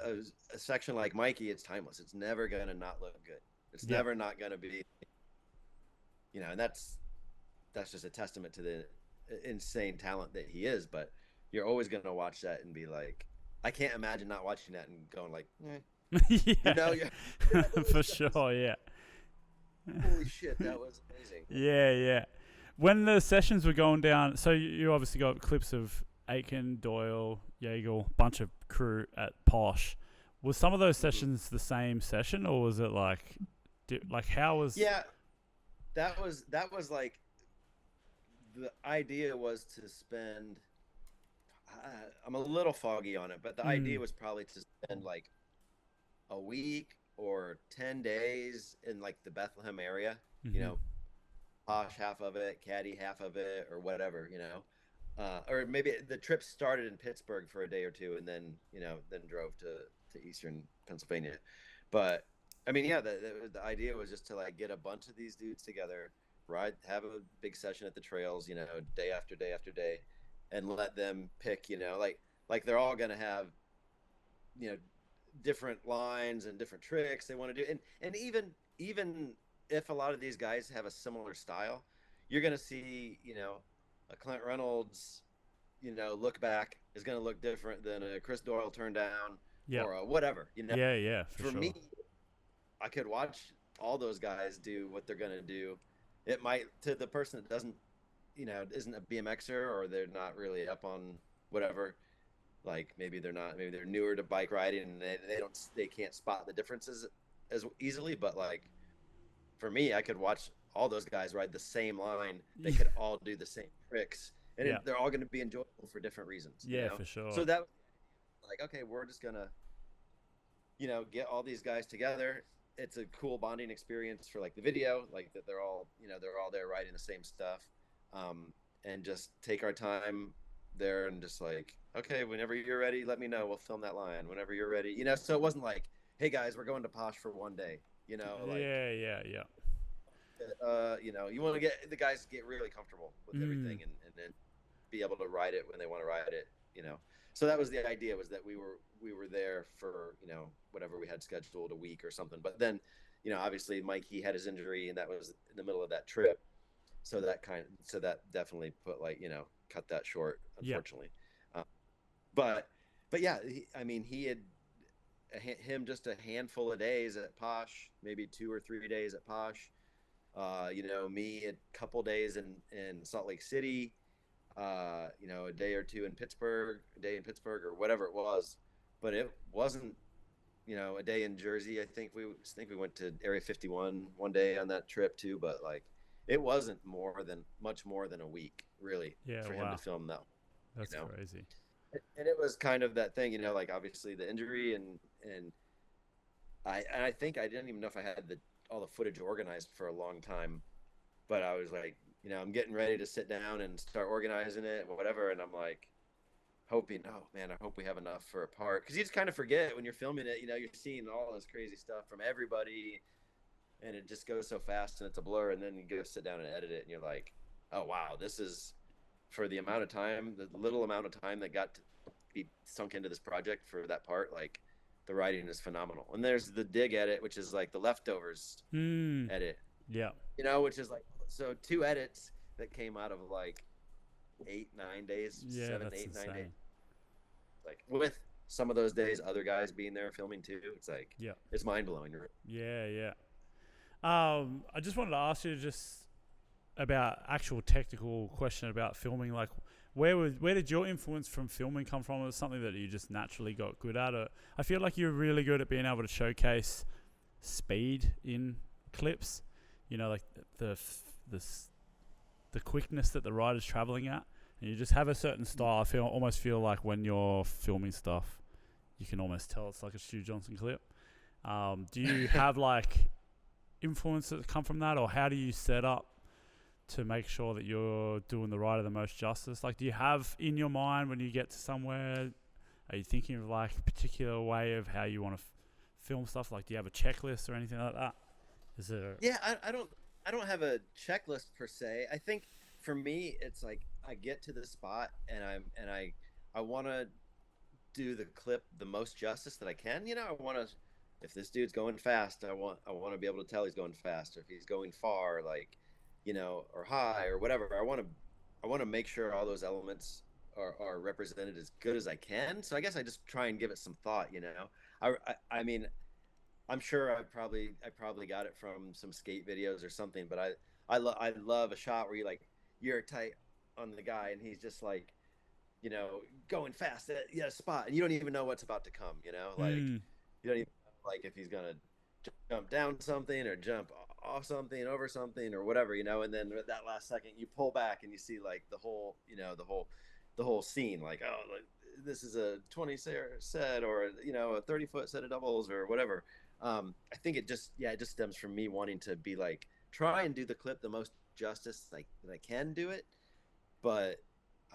a section like Mikey, it's timeless. It's never going to not look good. It's never not going to be, and that's just a testament to the insane talent that he is. But you're always going to watch that and be like, I can't imagine not watching that and going like, for sure. Yeah. Holy shit, that was amazing. Yeah. When the sessions were going down, so you obviously got clips of Aitken, Doyle, Yeagle, bunch of crew at Posh. Was some of those sessions the same session, or was it like how was? Yeah, that was like the idea was to spend. I'm a little foggy on it, but the idea was probably to spend like a week or 10 days in like the Bethlehem area. Posh half of it, Caddy half of it, or whatever. Or maybe the trip started in Pittsburgh for a day or two, and then then drove to Eastern Pennsylvania. But I mean, yeah, the idea was just to like get a bunch of these dudes together, have a big session at the trails, day after day after day, and let them pick, like they're all gonna have, different lines and different tricks they want to do, and even if a lot of these guys have a similar style, you're gonna see, a Clint Reynolds, look back is going to look different than a Chris Doyle turn down or a whatever, Yeah, for sure. Me, I could watch all those guys do what they're going to do. It might, to the person that doesn't, isn't a BMXer or they're not really up on whatever, like maybe they're newer to bike riding and they can't spot the differences as easily. But like, for me, I could watch all those guys ride the same line. They could all do the same tricks, and they're all going to be enjoyable for different reasons. Yeah, for sure. So that, like, okay, we're just gonna, get all these guys together. It's a cool bonding experience for like the video, like that they're all there riding the same stuff, and just take our time there and just like, okay, whenever you're ready, let me know. We'll film that line whenever you're ready. So it wasn't like, hey guys, we're going to Posh for one day. Like, yeah. You want to get the guys get really comfortable with everything and then be able to ride it when they want to ride it, So that was the idea, was that we were there for, whatever we had scheduled, a week or something. But then, obviously Mike, he had his injury and that was in the middle of that trip. So that definitely put like, cut that short, unfortunately. But yeah, he had him just a handful of days at Posh, maybe 2 or 3 days at Posh. Me a couple days in Salt Lake City, a day or two in Pittsburgh, a day in Pittsburgh or whatever it was. But it wasn't, a day in Jersey. I think we went to Area 51 one day on that trip too. But like, it wasn't much more than a week, really, for him to film that. That's crazy. And it was kind of that thing, like obviously the injury and I think I didn't even know if I had all the footage organized for a long time, but I was like, I'm getting ready to sit down and start organizing it, whatever. And I'm like, hoping, oh man, I hope we have enough for a part. Because you just kind of forget when you're filming it, you're seeing all this crazy stuff from everybody, and it just goes so fast and it's a blur. And then you go sit down and edit it, and you're like, oh wow, this is for the amount of time, the little amount of time that got to be sunk into this project for that part. Like the writing is phenomenal. And there's the dig edit, which is like the leftovers edit. Yeah. Which is like, so 2 edits that came out of like 8-9 days, Yeah, 7, that's 8, 9 insane. days. Like with some of those days, other guys being there filming too. It's like, Yeah. it's mind blowing. Yeah. I just wanted to ask you just about actual technical question about filming. Like, where did your influence from filming come from? Was it something that you just naturally got good at? Or I feel like you're really good at being able to showcase speed in clips. Like the quickness that the rider's traveling at, and you just have a certain style. I almost feel like when you're filming stuff, you can almost tell it's like a Stu Johnson clip. Do you have like influences that come from that, or how do you set up to make sure that you're doing the rider the most justice? Like, do you have in your mind when you get to somewhere, are you thinking of like a particular way of how you want to film stuff? Like, do you have a checklist or anything like that? Is there? Yeah, I don't have a checklist per se. I think for me, it's like I get to the spot and I want to do the clip the most justice that I can. I want to, if this dude's going fast, I want to be able to tell he's going fast. Or if he's going far, like, or high or whatever. I want to make sure all those elements are represented as good as I can. So I guess I just try and give it some thought. I mean, I'm sure I probably got it from some skate videos or something, but I love a shot where you're tight on the guy and he's just like, going fast at a spot, and you don't even know what's about to come. You don't even know, like, if he's gonna jump down something or jump off something, over something, or whatever. And then at that last second you pull back and you see like the whole scene, like, oh, like, this is a 20 set or a 30-foot set of doubles or whatever. I think it just stems from me wanting to be like, try and do the clip the most justice like that I can do it. But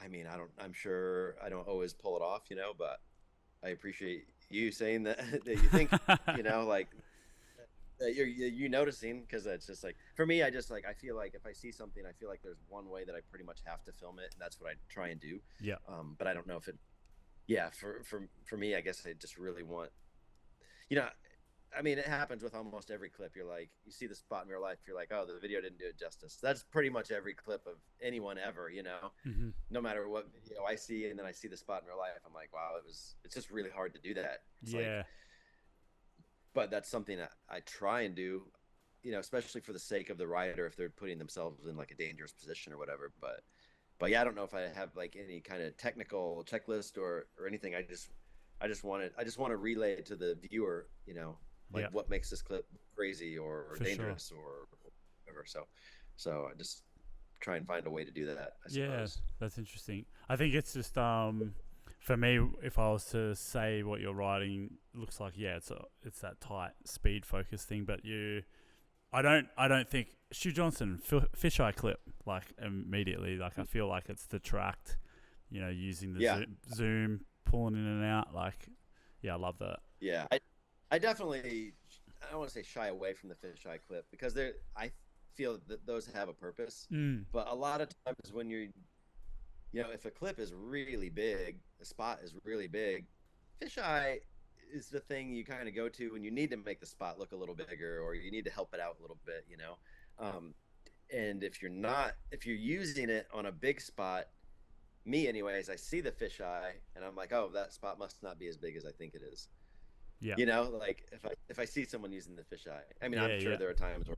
I mean, I'm sure I don't always pull it off, but I appreciate you saying that that you think, like, that you're noticing, because it's just like, for me, I feel like if I see something, I feel like there's one way that I pretty much have to film it, and that's what I try and do. Yeah. But I don't know if it, for me, I guess I just really want, I mean, it happens with almost every clip. You're like, you see the spot in your life, you're like, oh, the video didn't do it justice. That's pretty much every clip of anyone ever, no matter what video I see, and then I see the spot in their life, I'm like, wow, it's just really hard to do that. It's like, but that's something that I try and do, especially for the sake of the rider, if they're putting themselves in like a dangerous position or whatever. But yeah, I don't know if I have like any kind of technical checklist or anything. I just want to relay it to the viewer, like, what makes this clip crazy or dangerous, or whatever. So I just try and find a way to do that, I suppose. Yeah, that's interesting. I think it's just for me, if I was to say what you're writing looks like, it's that tight speed focus thing. But I don't think Stu Johnson fisheye clip like immediately. Like, I feel like it's the tracked, using the zoom, pulling in and out. Like, I love that. Yeah, I definitely, I don't want to say shy away from the fisheye clip, because I feel that those have a purpose. But a lot of times when if a clip is really big, a spot is really big, fisheye is the thing you kind of go to when you need to make the spot look a little bigger, or you need to help it out a little bit, and if you're using it on a big spot, me anyways, I see the fisheye and I'm like, oh, that spot must not be as big as I think it is. Yeah. Like if I see someone using the fisheye, I mean, I'm sure there are times where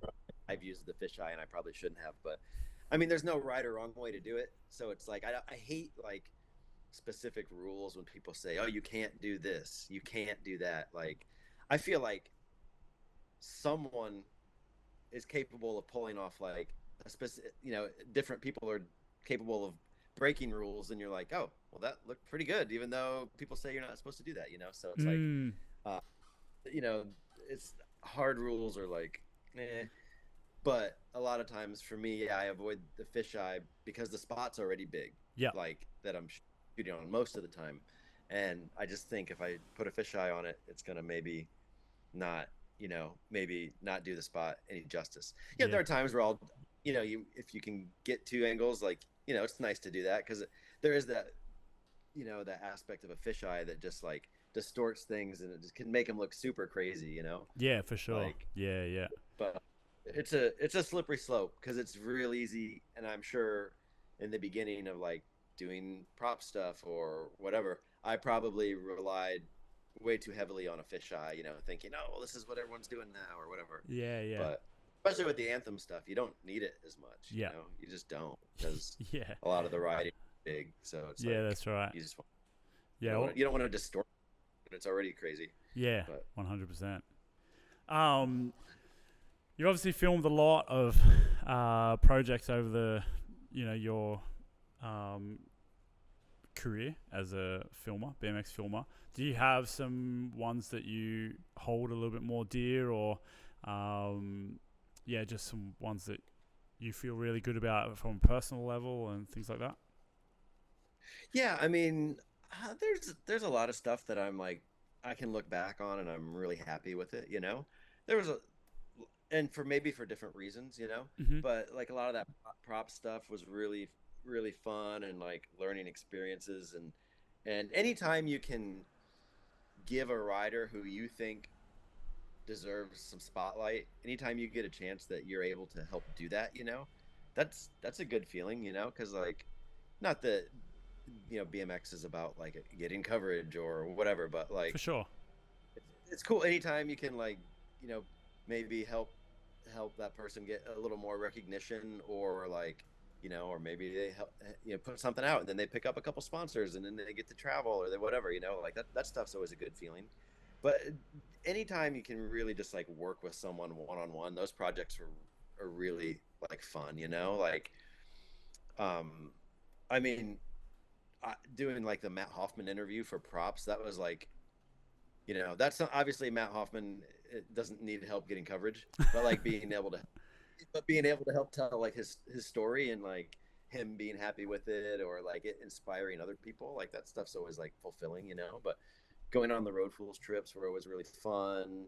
I've used the fisheye and I probably shouldn't have, but I mean, there's no right or wrong way to do it. So it's like, I hate like specific rules when people say, oh, you can't do this, you can't do that. Like, I feel like someone is capable of pulling off like a specific, different people are capable of breaking rules, and you're like, oh, well, that looked pretty good, even though people say you're not supposed to do that, so it's like, it's hard rules are like, But a lot of times for me, yeah, I avoid the fisheye because the spot's already big, Yeah. like that I'm shooting on most of the time. And I just think if I put a fisheye on it, it's gonna maybe not, maybe not do the spot any justice. Yeah, Yeah. there are times where I'll, if you can get two angles, like, it's nice to do that because there is that, that aspect of a fisheye that just like distorts things and it just can make them look super crazy. Yeah, for sure. Like, Yeah, yeah. but it's a slippery slope because it's real easy, and I'm sure in the beginning of like doing prop stuff or whatever, I probably relied way too heavily on a fisheye, thinking, oh well, this is what everyone's doing now or whatever. Yeah, yeah. But especially with the Anthem stuff, you don't need it as much. Yeah. You just don't, because Yeah. a lot of the riding is big, so it's Yeah, like that's right. you just Yeah. you don't want to distort it when it's already crazy. Yeah, But 100%. You obviously filmed a lot of projects over your career as a filmer, BMX filmer. Do you have some ones that you hold a little bit more dear, or just some ones that you feel really good about from a personal level and things like that? yeah, I mean, there's a lot of stuff that I'm like I can look back on and I'm really happy with it. There was a and for different reasons. Mm-hmm. But like a lot of that prop stuff was really really fun and like learning experiences, and anytime you can give a rider who you think deserves some spotlight, anytime you get a chance that you're able to help do that, that's a good feeling, because like not that BMX is about like getting coverage or whatever, but like For sure. it's cool anytime you can like maybe help that person get a little more recognition, or like or maybe they help put something out and then they pick up a couple sponsors and then they get to travel or they whatever, like that stuff's always a good feeling. But anytime you can really just like work with someone one-on-one, those projects are really like fun, like I mean, doing like the Matt Hoffman interview for props, that was like that's not, obviously Matt Hoffman, it doesn't need help getting coverage, but like being able to help tell like his story and like him being happy with it, or like it inspiring other people, like that stuff's always like fulfilling. But going on the Road Fools trips were always really fun.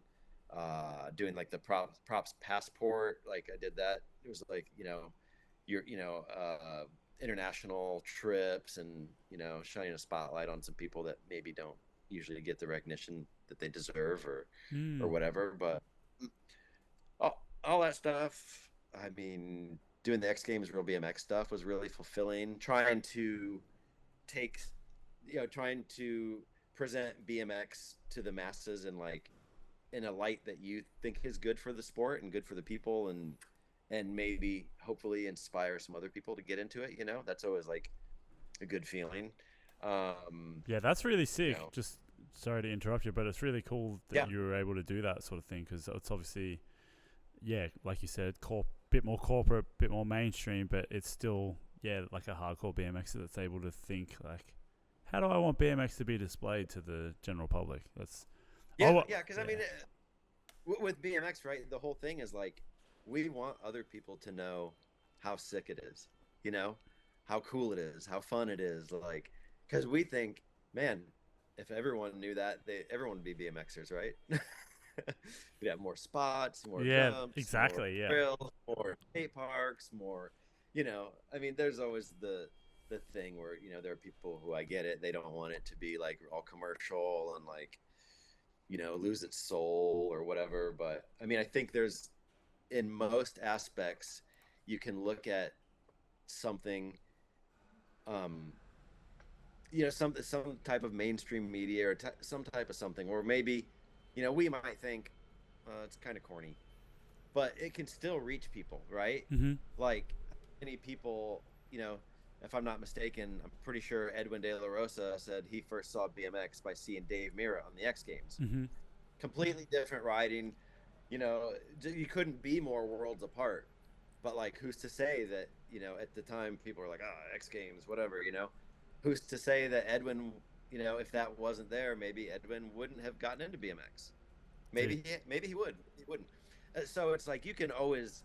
Doing like the props passport, like I did that. It was like your international trips, and shining a spotlight on some people that maybe don't usually get the recognition that they deserve, or whatever. But all that stuff, I mean, doing the X Games Real BMX stuff was really fulfilling. Trying to present BMX to the masses and like in a light that you think is good for the sport and good for the people, and maybe hopefully inspire some other people to get into it. That's always like a good feeling. Yeah, that's really sick. You know, Just sorry to interrupt you, but it's really cool that you were able to do that sort of thing, because it's obviously, like you said, bit more corporate, bit more mainstream, but it's still, like a hardcore BMXer that's able to think like, how do I want BMX to be displayed to the general public? That's because I mean, with BMX, right, the whole thing is like, we want other people to know how sick it is, how cool it is, how fun it is, like, because we think, man, if everyone knew that, everyone would be BMXers, right? We'd have more spots, more jumps, exactly, more trails, more skate parks, more, I mean, there's always the thing where, there are people who, I get it, they don't want it to be like all commercial and like, lose its soul or whatever. But I mean, I think there's, in most aspects, you can look at something, some type of mainstream media or some type of something, or maybe, we might think it's kind of corny, but it can still reach people, right? Mm-hmm. Like, many people, if I'm not mistaken, I'm pretty sure Edwin De La Rosa said he first saw BMX by seeing Dave Mirra on the X Games. Mm-hmm. Completely different riding, you couldn't be more worlds apart. But like, who's to say that, at the time people were like, X Games, whatever, who's to say that Edwin, if that wasn't there, maybe Edwin wouldn't have gotten into BMX. Maybe he would. He wouldn't. So it's like, you can always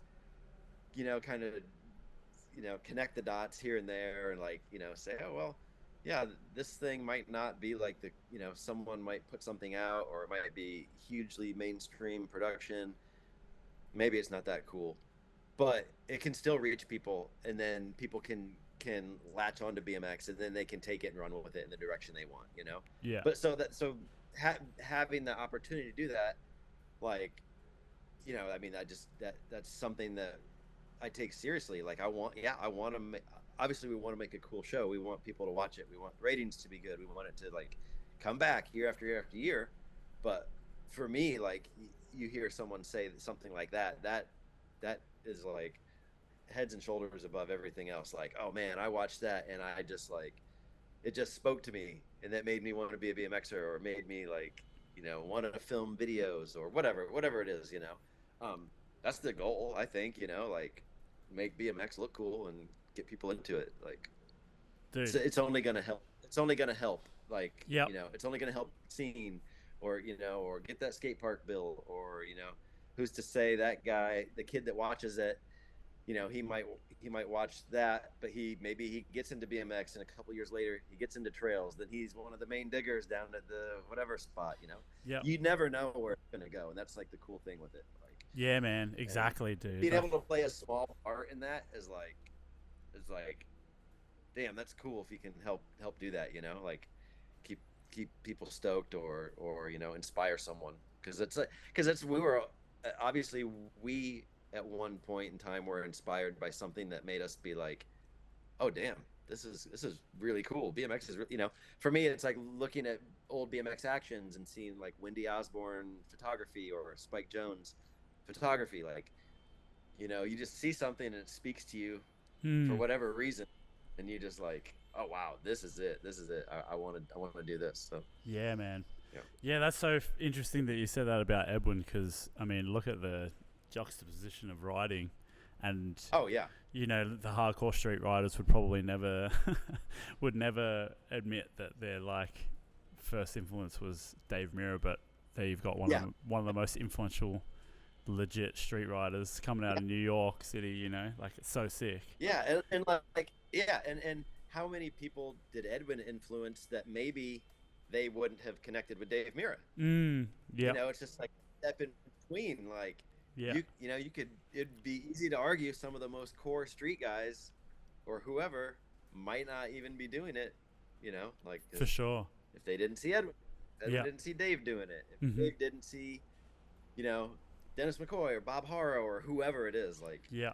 kind of, connect the dots here and there, and like, say, oh well, yeah, this thing might not be like the, someone might put something out, or it might be hugely mainstream production. Maybe it's not that cool, but it can still reach people, and then people can latch onto BMX, and then they can take it and run with it in the direction they want. Yeah. But having the opportunity to do that, like, I mean, that's something that I take seriously. Like, I want to obviously we want to make a cool show. We want people to watch it. We want ratings to be good. We want it to like come back year after year after year. But for me, like, you hear someone say something like that is like heads and shoulders above everything else. Like, oh man, I watched that and I just like, it just spoke to me, and that made me want to be a BMXer, or made me like, want to film videos or whatever it is. That's the goal, I think. Like, make BMX look cool and get people into it. Like, Dude. it's only gonna help. It's only gonna help. Like, Yep. It's only gonna help scene, or or get that skate park built, or who's to say that guy, the kid that watches it, he might watch that, but maybe he gets into BMX, and a couple years later he gets into trails. Then he's one of the main diggers down at the whatever spot. Yeah. You never know where it's gonna go, and that's like the cool thing with it. Like, Yeah, man. Exactly, dude. being able to play a small part in that is like, damn, that's cool if you can help do that. Like, keep people stoked, or inspire someone, because we were obviously, we at one point in time were inspired by something that made us be like, oh damn, this is really cool. BMX is for me, it's like looking at old BMX actions and seeing like Wendy Osborne photography or Spike Jones photography. Like, you just see something and it speaks to you for whatever reason, and you just like, oh wow, this is it. I want to do this. So yeah, man. Yeah, that's so interesting that you said that about Edwin, because I mean, look at the juxtaposition of riding, and oh yeah, the hardcore street riders would probably never admit that their like first influence was Dave Mirra, but there you've got one of the most influential legit street riders coming out of New York City. Like, it's so sick. Yeah, and like, yeah, and how many people did Edwin influence that maybe they wouldn't have connected with Dave Mirra? Yeah. It's just like step in between. Like, yeah, it'd be easy to argue some of the most core street guys or whoever might not even be doing it. Like, for sure. If they didn't see Edwin didn't see Dave doing it. If Dave didn't see, Dennis McCoy or Bob Haro or whoever it is, like, yeah,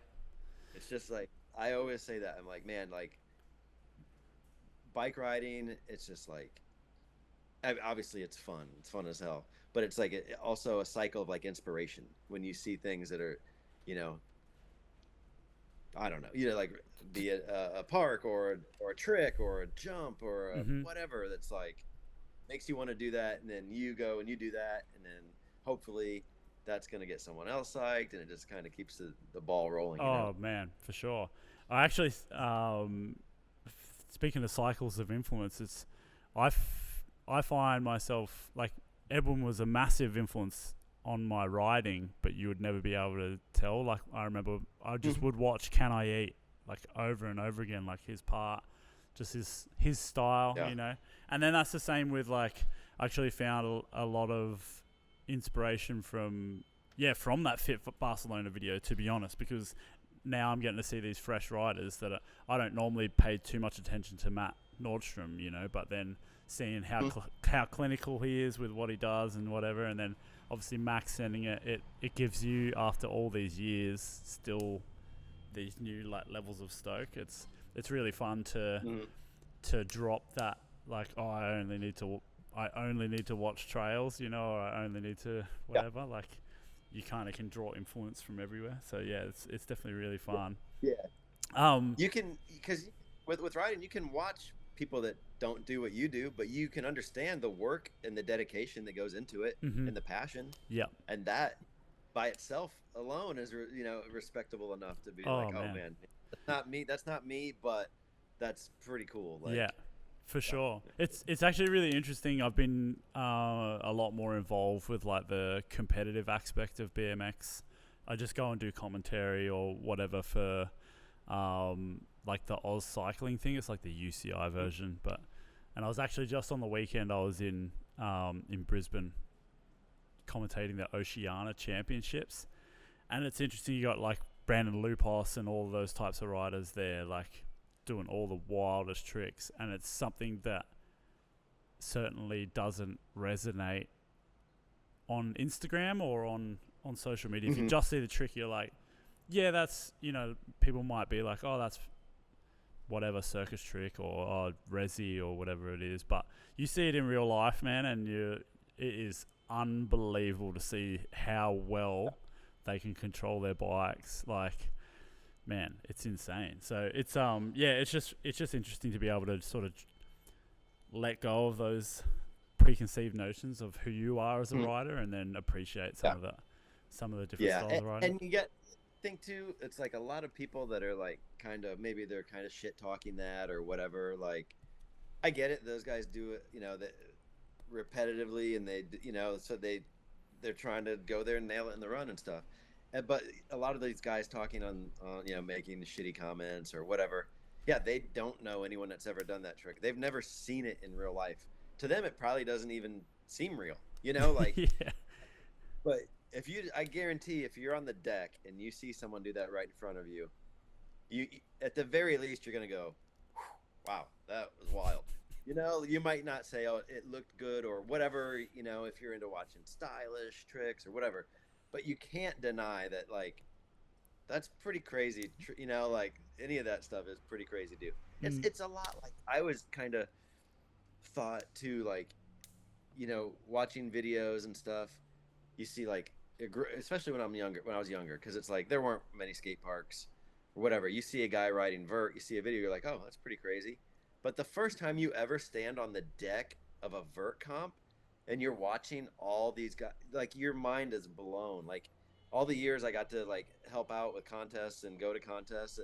it's just like, I always say that. I'm like, man, like, bike riding, it's just like, obviously it's fun as hell, but it's like also a cycle of like inspiration when you see things that are, I don't know, like, be it a park or a trick or a jump or whatever, that's like makes you want to do that, and then you go and you do that, and then hopefully that's going to get someone else psyched, and it just kind of keeps the ball rolling. Man, for sure. I actually, speaking of cycles of influence, I find myself, like, Edwin was a massive influence on my riding, but you would never be able to tell. Like, I remember I just would watch Can I Eat, like, over and over again, like his part, just his style, And then that's the same with, like, I actually found a lot of inspiration from that Fit for Barcelona video, to be honest, because now I'm getting to see these fresh riders that I don't normally pay too much attention to. Matt Nordstrom, but then seeing how clinical he is with what he does and whatever, and then obviously Max sending it gives you, after all these years, still these new like levels of stoke. It's really fun to drop that, like, oh, I only need to watch trails, or I only need to whatever. Like, you kind of can draw influence from everywhere. So yeah, it's definitely really fun. Yeah. You can, because with riding, you can watch people that don't do what you do, but you can understand the work and the dedication that goes into it, and the passion. Yeah. And that by itself alone is, respectable enough to be like, oh man, that's not me, but that's pretty cool. Like, yeah. For sure. It's actually really interesting. I've been a lot more involved with like the competitive aspect of BMX I just go and do commentary or whatever for like the Oz cycling thing. It's like the UCI version, and I was actually just on the weekend. I was in Brisbane commentating the Oceania Championships, and it's interesting. You got like Brandon Lupos and all of those types of riders there, like doing all the wildest tricks, and it's something that certainly doesn't resonate on Instagram or on social media. If you just see the trick, you're like, yeah, that's, people might be like, oh, that's whatever circus trick or resi or whatever it is, but you see it in real life, man, and it is unbelievable to see how well they can control their bikes. Like, man, it's insane. So it's it's just interesting to be able to sort of let go of those preconceived notions of who you are as a rider, and then appreciate some of the different styles of riding. And you think too, it's like a lot of people that are like maybe they're kind of shit talking that or whatever. Like, I get it; those guys do it, repetitively, and they, so they're trying to go there and nail it in the run and stuff. But a lot of these guys talking on making shitty comments or whatever, yeah, they don't know anyone that's ever done that trick. They've never seen it in real life. To them, it probably doesn't even seem real, like. Yeah. But I guarantee, if you're on the deck and you see someone do that right in front of you, at the very least, you're gonna go, "Wow, that was wild." You might not say, "Oh, it looked good" or whatever. If you're into watching stylish tricks or whatever, but you can't deny that, like, that's pretty crazy. Like any of that stuff is pretty crazy, dude. It's a lot. Like, I was kind of thought too, like, watching videos and stuff, you see, like, especially when I was younger, because it's like there weren't many skate parks or whatever. You see a guy riding vert, you see a video, you're like, oh, that's pretty crazy. But the first time you ever stand on the deck of a vert comp and you're watching all these guys, like, your mind is blown. Like, all the years I got to, like, help out with contests and go to contests,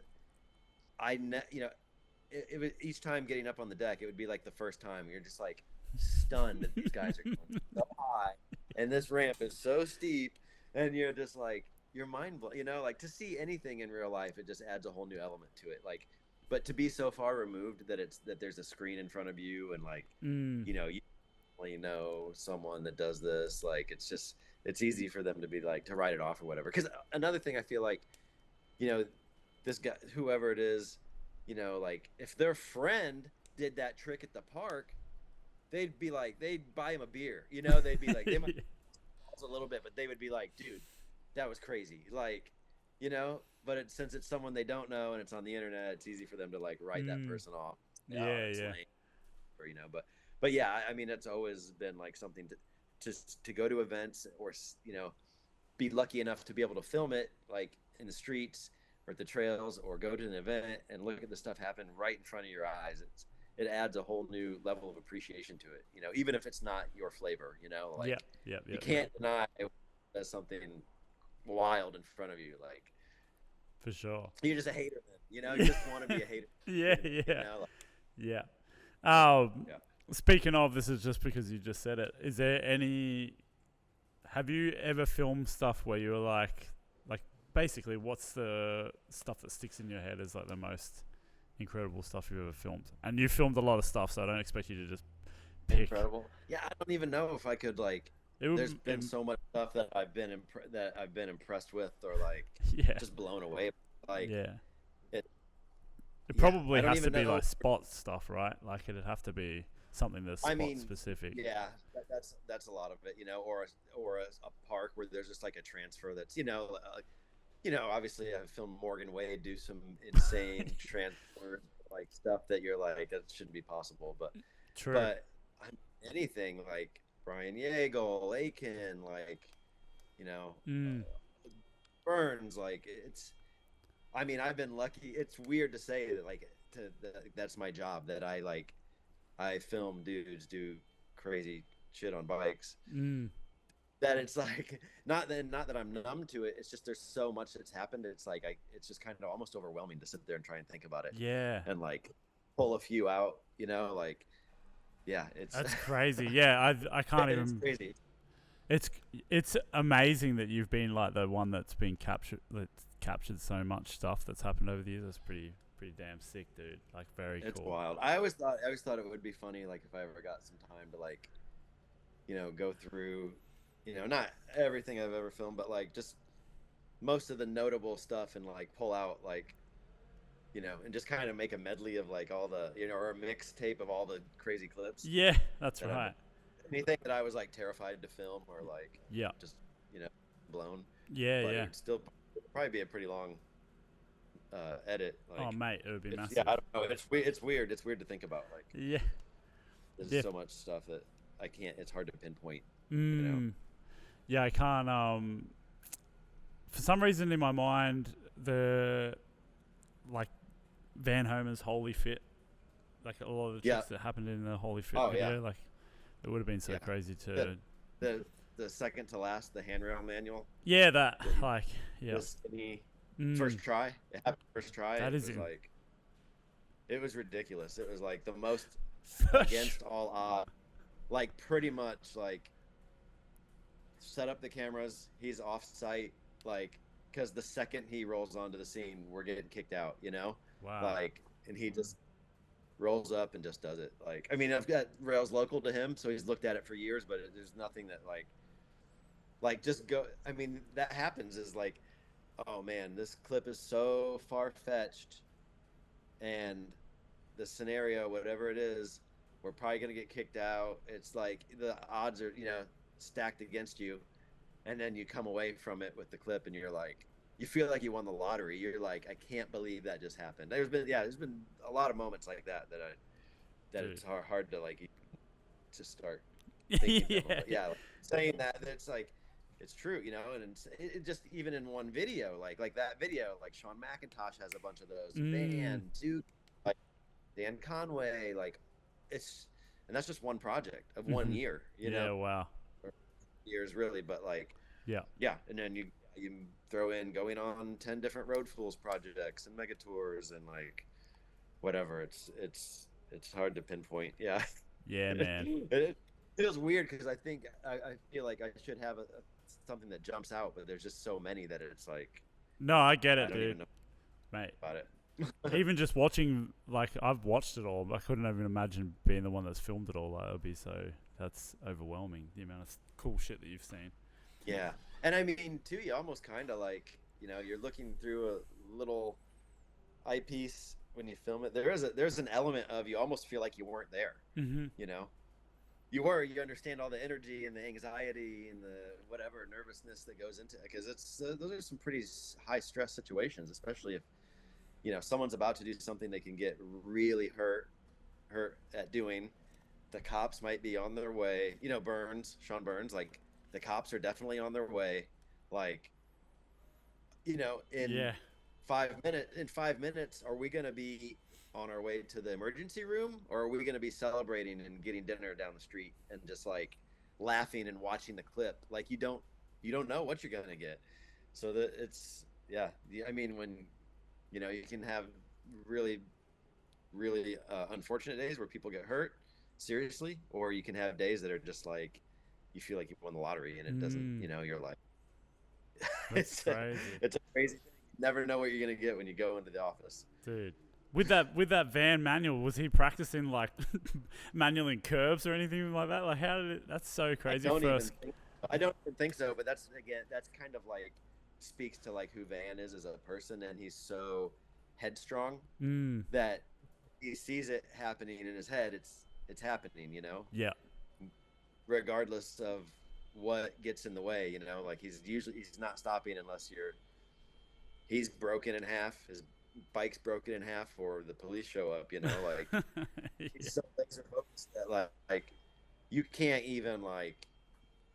it was each time getting up on the deck, it would be like the first time. You're just like stunned that these guys are going so high and this ramp is so steep, and you're just like, your mind blown. Like, to see anything in real life, it just adds a whole new element to it. Like, but to be so far removed that there's a screen in front of you, and like, you know someone that does this, like, it's easy for them to be like, to write it off or whatever. Because another thing, I feel like, this guy, whoever it is, like, if their friend did that trick at the park, they'd buy him a beer. They'd be like, they might a little bit, but they would be like, dude, that was crazy. Like, but since it's someone they don't know and it's on the internet, it's easy for them to, like, write that person off. Or, but yeah, I mean, it's always been like something to go to events, or, be lucky enough to be able to film it, like, in the streets or at the trails, or go to an event and look at the stuff happen right in front of your eyes. It adds a whole new level of appreciation to it, even if it's not your flavor, like, you can't deny there's something wild in front of you, like, for sure. You're just a hater then, you just want to be a hater. Speaking of, this is just because you just said it, have you ever filmed stuff where you were like, basically, what's the stuff that sticks in your head as, like, the most incredible stuff you've ever filmed? And you filmed a lot of stuff, so I don't expect you to just pick. Incredible. Yeah, I don't even know if I could, like. There's been so much stuff that I've been impressed with, or, like, just blown away. Like, it probably has to be like spot stuff, right? Like, it'd have to be something that's spot specific. Yeah, that's a lot of it, or a park where there's just like a transfer that's, obviously I filmed Morgan Wade do some insane transfer, like, stuff that you're like, that shouldn't be possible. But true. But anything like Brian Yeagle, Aitken, like, Burns, like, I've been lucky. It's weird to say that, like, that's my job, that I film dudes do crazy shit on bikes. That it's like, not that I'm numb to it. It's just there's so much that's happened. It's like it's just kind of almost overwhelming to sit there and try and think about it. Yeah. And, like, pull a few out. Like, yeah, it's that's crazy. Yeah, I can't it's even. crazy. It's amazing that you've been like the one that's been captured so much stuff that's happened over the years. That's pretty damn sick, dude. Like very cool. It's wild. I always thought it would be funny, like if I ever got some time to like, go through, not everything I've ever filmed, but like just most of the notable stuff and like pull out like, and just kind of make a medley of like all the, or a mixtape of all the crazy clips. Yeah, that's right. Anything that I was like terrified to film or like, just, blown. Yeah, but yeah. It'd probably be a pretty long edit. Like, oh, mate, it would be massive. Yeah, I don't know. It's weird. It's weird to think about. Like, yeah, there's so much stuff that I can't. It's hard to pinpoint. Yeah, I can't. For some reason in my mind, the like Van Homer's Holy Fit, like a lot of the tricks that happened in the Holy Fit video, like it would have been so crazy to the second to last, the handrail manual. Yeah, that like the skinny first try. It happened first try. That is like it was ridiculous. It was like the most against all odds. Like pretty much like set up the cameras. He's off site. Like because the second he rolls onto the scene, we're getting kicked out. Wow. Like and he just rolls up and just does it. Like I mean, I've got rails local to him, so he's looked at it for years. But there's nothing that like just go. I mean, that happens is like, oh man, this clip is so far-fetched and the scenario, whatever it is, we're probably going to get kicked out. It's like the odds are, stacked against you. And then you come away from it with the clip and you're like, you feel like you won the lottery. You're like, I can't believe that just happened. There's been a lot of moments like that it's hard to like to start thinking like, saying that it's like, it's true, and it just even in one video, like that video, like Sean McIntosh has a bunch of those. Man, dude, like Dan Conway, like and that's just one project of 1 year, Yeah, wow. Or years really, but like, and then you throw in going on 10 different Road Fools projects and mega tours and like whatever. It's hard to pinpoint. Yeah, man. It feels weird because I think I feel like I should have something that jumps out, but there's just so many that it's like. No, I get it, I don't dude. even know Mate, about it. even just watching, like I've watched it all. I couldn't even imagine being the one that's filmed it all. Like, it would be that's overwhelming. The amount of cool shit that you've seen. Yeah, and I mean too, you almost kind of like you're looking through a little eyepiece when you film it. There's an element of you almost feel like you weren't there. You understand all the energy and the anxiety and the whatever nervousness that goes into it, because those are some pretty high stress situations, especially if someone's about to do something they can get really hurt at doing. The cops might be on their way. Sean Burns, like the cops are definitely on their way. Like, in 5 minutes, are we going to be on our way to the emergency room, or are we going to be celebrating and getting dinner down the street and just like laughing and watching the clip? Like you don't know what you're going to get. So I mean, when you can have really really unfortunate days where people get hurt seriously, or you can have days that are just like you feel like you won the lottery and it doesn't. You're like That's crazy. It's a crazy thing. You never know what you're going to get when you go into the office, dude. With that van manual, was he practicing like manualing curves or anything like that? Like, how did it? That's so crazy. I don't even think so. But that's kind of like speaks to like who Van is as a person, and he's so headstrong that he sees it happening in his head. It's happening, Yeah. Regardless of what gets in the way, like he's not stopping unless he's broken in half. His bike's broken in half, or the police show up. Like he's so laser focused that like you can't even like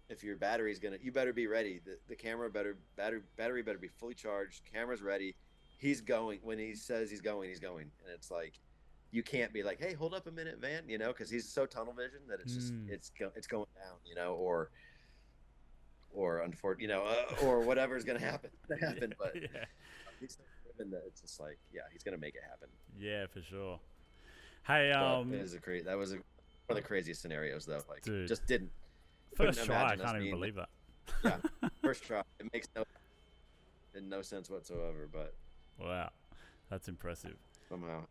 if your battery's you better be ready. The camera battery better be fully charged. Camera's ready. He's going when he says he's going, and it's like you can't be like, hey, hold up a minute, Van, because he's so tunnel vision that it's just it's going down, or unfortunately, or whatever's gonna happen. But he's so driven that it's just like, he's gonna make it happen. Yeah, for sure. Hey, that was one of the craziest scenarios though. Like, dude, just didn't First try, I imagine us can't even being believe that. Yeah, first try. It makes no sense whatsoever, but Wow, that's impressive. somehow.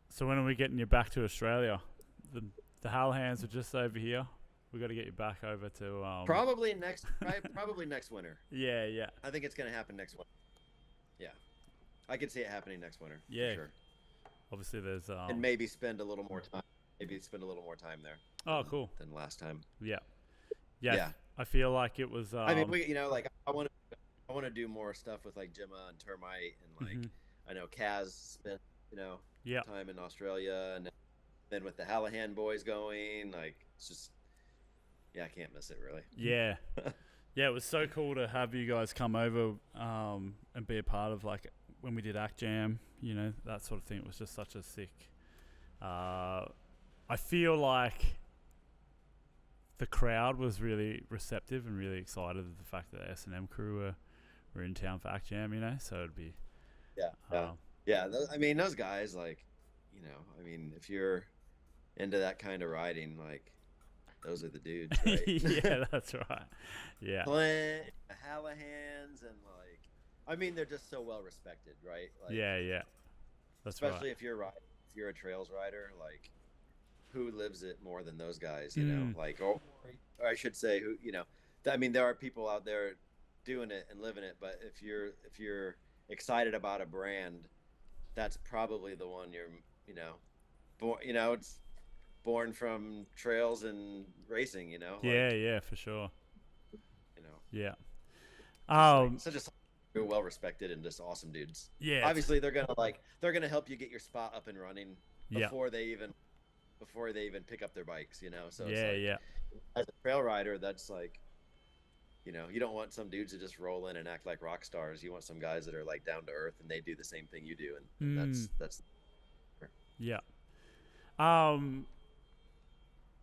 So when are we getting you back to Australia? The Hal hands are just over here. We got to get you back over to Probably next winter. Yeah. I think it's gonna happen next winter. Yeah, I could see it happening next winter. Yeah. For sure. Obviously, there's And maybe spend a little more time. Maybe spend a little more time there. Cool. Than last time. Yeah. Yeah. I feel like it was. I mean, like I want to do more stuff with like Gemma and Termite and like I know Kaz spent time in Australia, and then with the Hallahan boys going, like it's just I can't miss it really. Yeah. Yeah, it was so cool to have you guys come over and be a part of like when we did Act Jam, that sort of thing. It was just such a sick. I feel like the crowd was really receptive and really excited at the fact that the S&M crew were in town for Act Jam, so it'd be... I mean, those guys, like, if you're into that kind of riding, like, those are the dudes, right? Yeah, that's right. Yeah. Clint, the Hallahans, and, like, I mean, they're just so well respected, right? Like, yeah. That's especially right. if you're a trails rider, like, who lives it more than those guys, like, or I should say who, I mean, there are people out there doing it and living it, but if you're excited about a brand, that's probably the one you're, it's born from trails and racing, like, Yeah, for sure. Yeah. Such a well respected and just awesome dudes. Yeah. Obviously they're gonna help you get your spot up and running before they even pick up their bikes, So it's as a trail rider, that's like, you don't want some dudes to just roll in and act like rock stars. You want some guys that are like down to earth and they do the same thing you do, and that's. Yeah.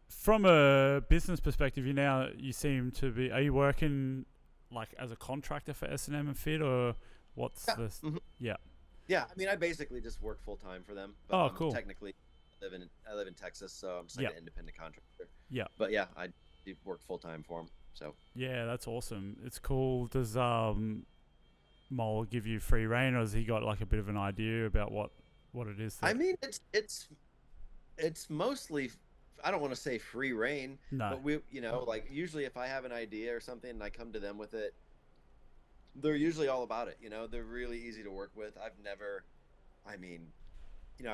From a business perspective, you seem to be. Are you working like as a contractor for S&M and Fit, or what's this? Mm-hmm. Yeah. Yeah, I mean, I basically just work full time for them. But oh, cool. Technically, I live in Texas, so I'm just like an independent contractor. Yeah. But yeah, I do work full time for them. So. Yeah, that's awesome. It's cool. Does Mole give you free reign, or has he got like a bit of an idea about what it is? I mean, it's mostly, I don't want to say free reign, but we, like usually if I have an idea or something and I come to them with it, they're usually all about it. They're really easy to work with. I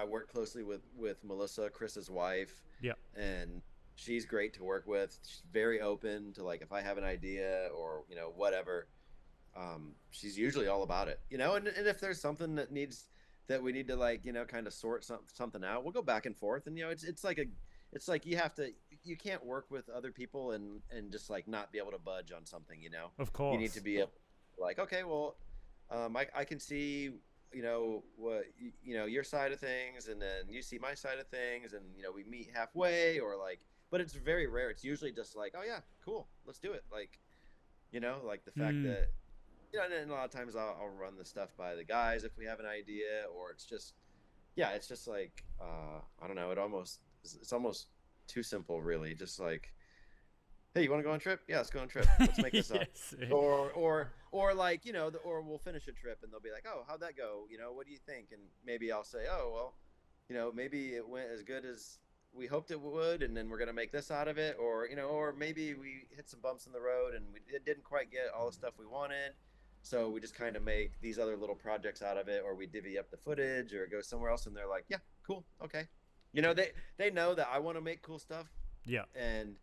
work closely with Melissa, Chris's wife. Yeah. And she's great to work with. She's very open to, like, if I have an idea or, whatever, she's usually all about it, and if there's something that we need to, like, kind of sort something out, we'll go back and forth. And, it's like you can't work with other people and just like not be able to budge on something, Of course. You need to be like, okay, well, I can see, what, your side of things, and then you see my side of things, and, we meet halfway, or like, but it's very rare. It's usually just like, oh yeah, cool, let's do it. Like, like the fact that, and a lot of times I'll run the stuff by the guys if we have an idea, or it's just like, I don't know, it's almost too simple, really. Just like, hey, you want to go on a trip? Yeah, let's go on a trip. Let's make this up. Or like, or we'll finish a trip and they'll be like, oh, how'd that go? What do you think? And maybe I'll say, oh, well, maybe it went as good as we hoped it would, and then we're going to make this out of it. Or, or maybe we hit some bumps in the road and it didn't quite get all the stuff we wanted. So we just kind of make these other little projects out of it, or we divvy up the footage or go somewhere else. And they're like, yeah, cool. Okay. They know that I want to make cool stuff. Yeah. And,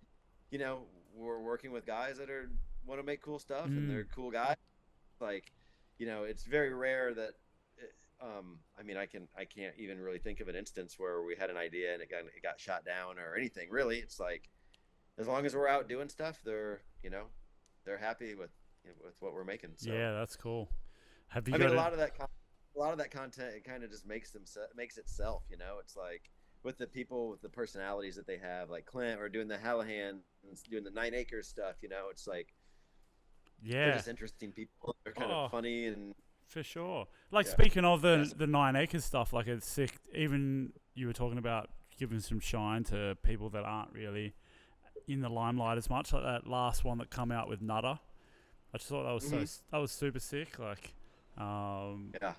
we're working with guys that want to make cool stuff, and they're cool guys. Like, it's very rare that, I can't even really think of an instance where we had an idea and it got shot down or anything. Really, it's like, as long as we're out doing stuff, they're happy with what we're making. So. Yeah, that's cool. Have you? A lot of that content, it kind of just makes itself. It's like, with the people, with the personalities that they have, like Clint, or doing the Hallahan, doing the 9 Acres stuff, it's like, they're just interesting people. They're kind of funny, and for sure. Like, speaking of the 9 Acres stuff, like, it's sick. Even you were talking about giving some shine to people that aren't really in the limelight as much. Like that last one that come out with Nutter, I just thought that was that was super sick. Like, Yeah.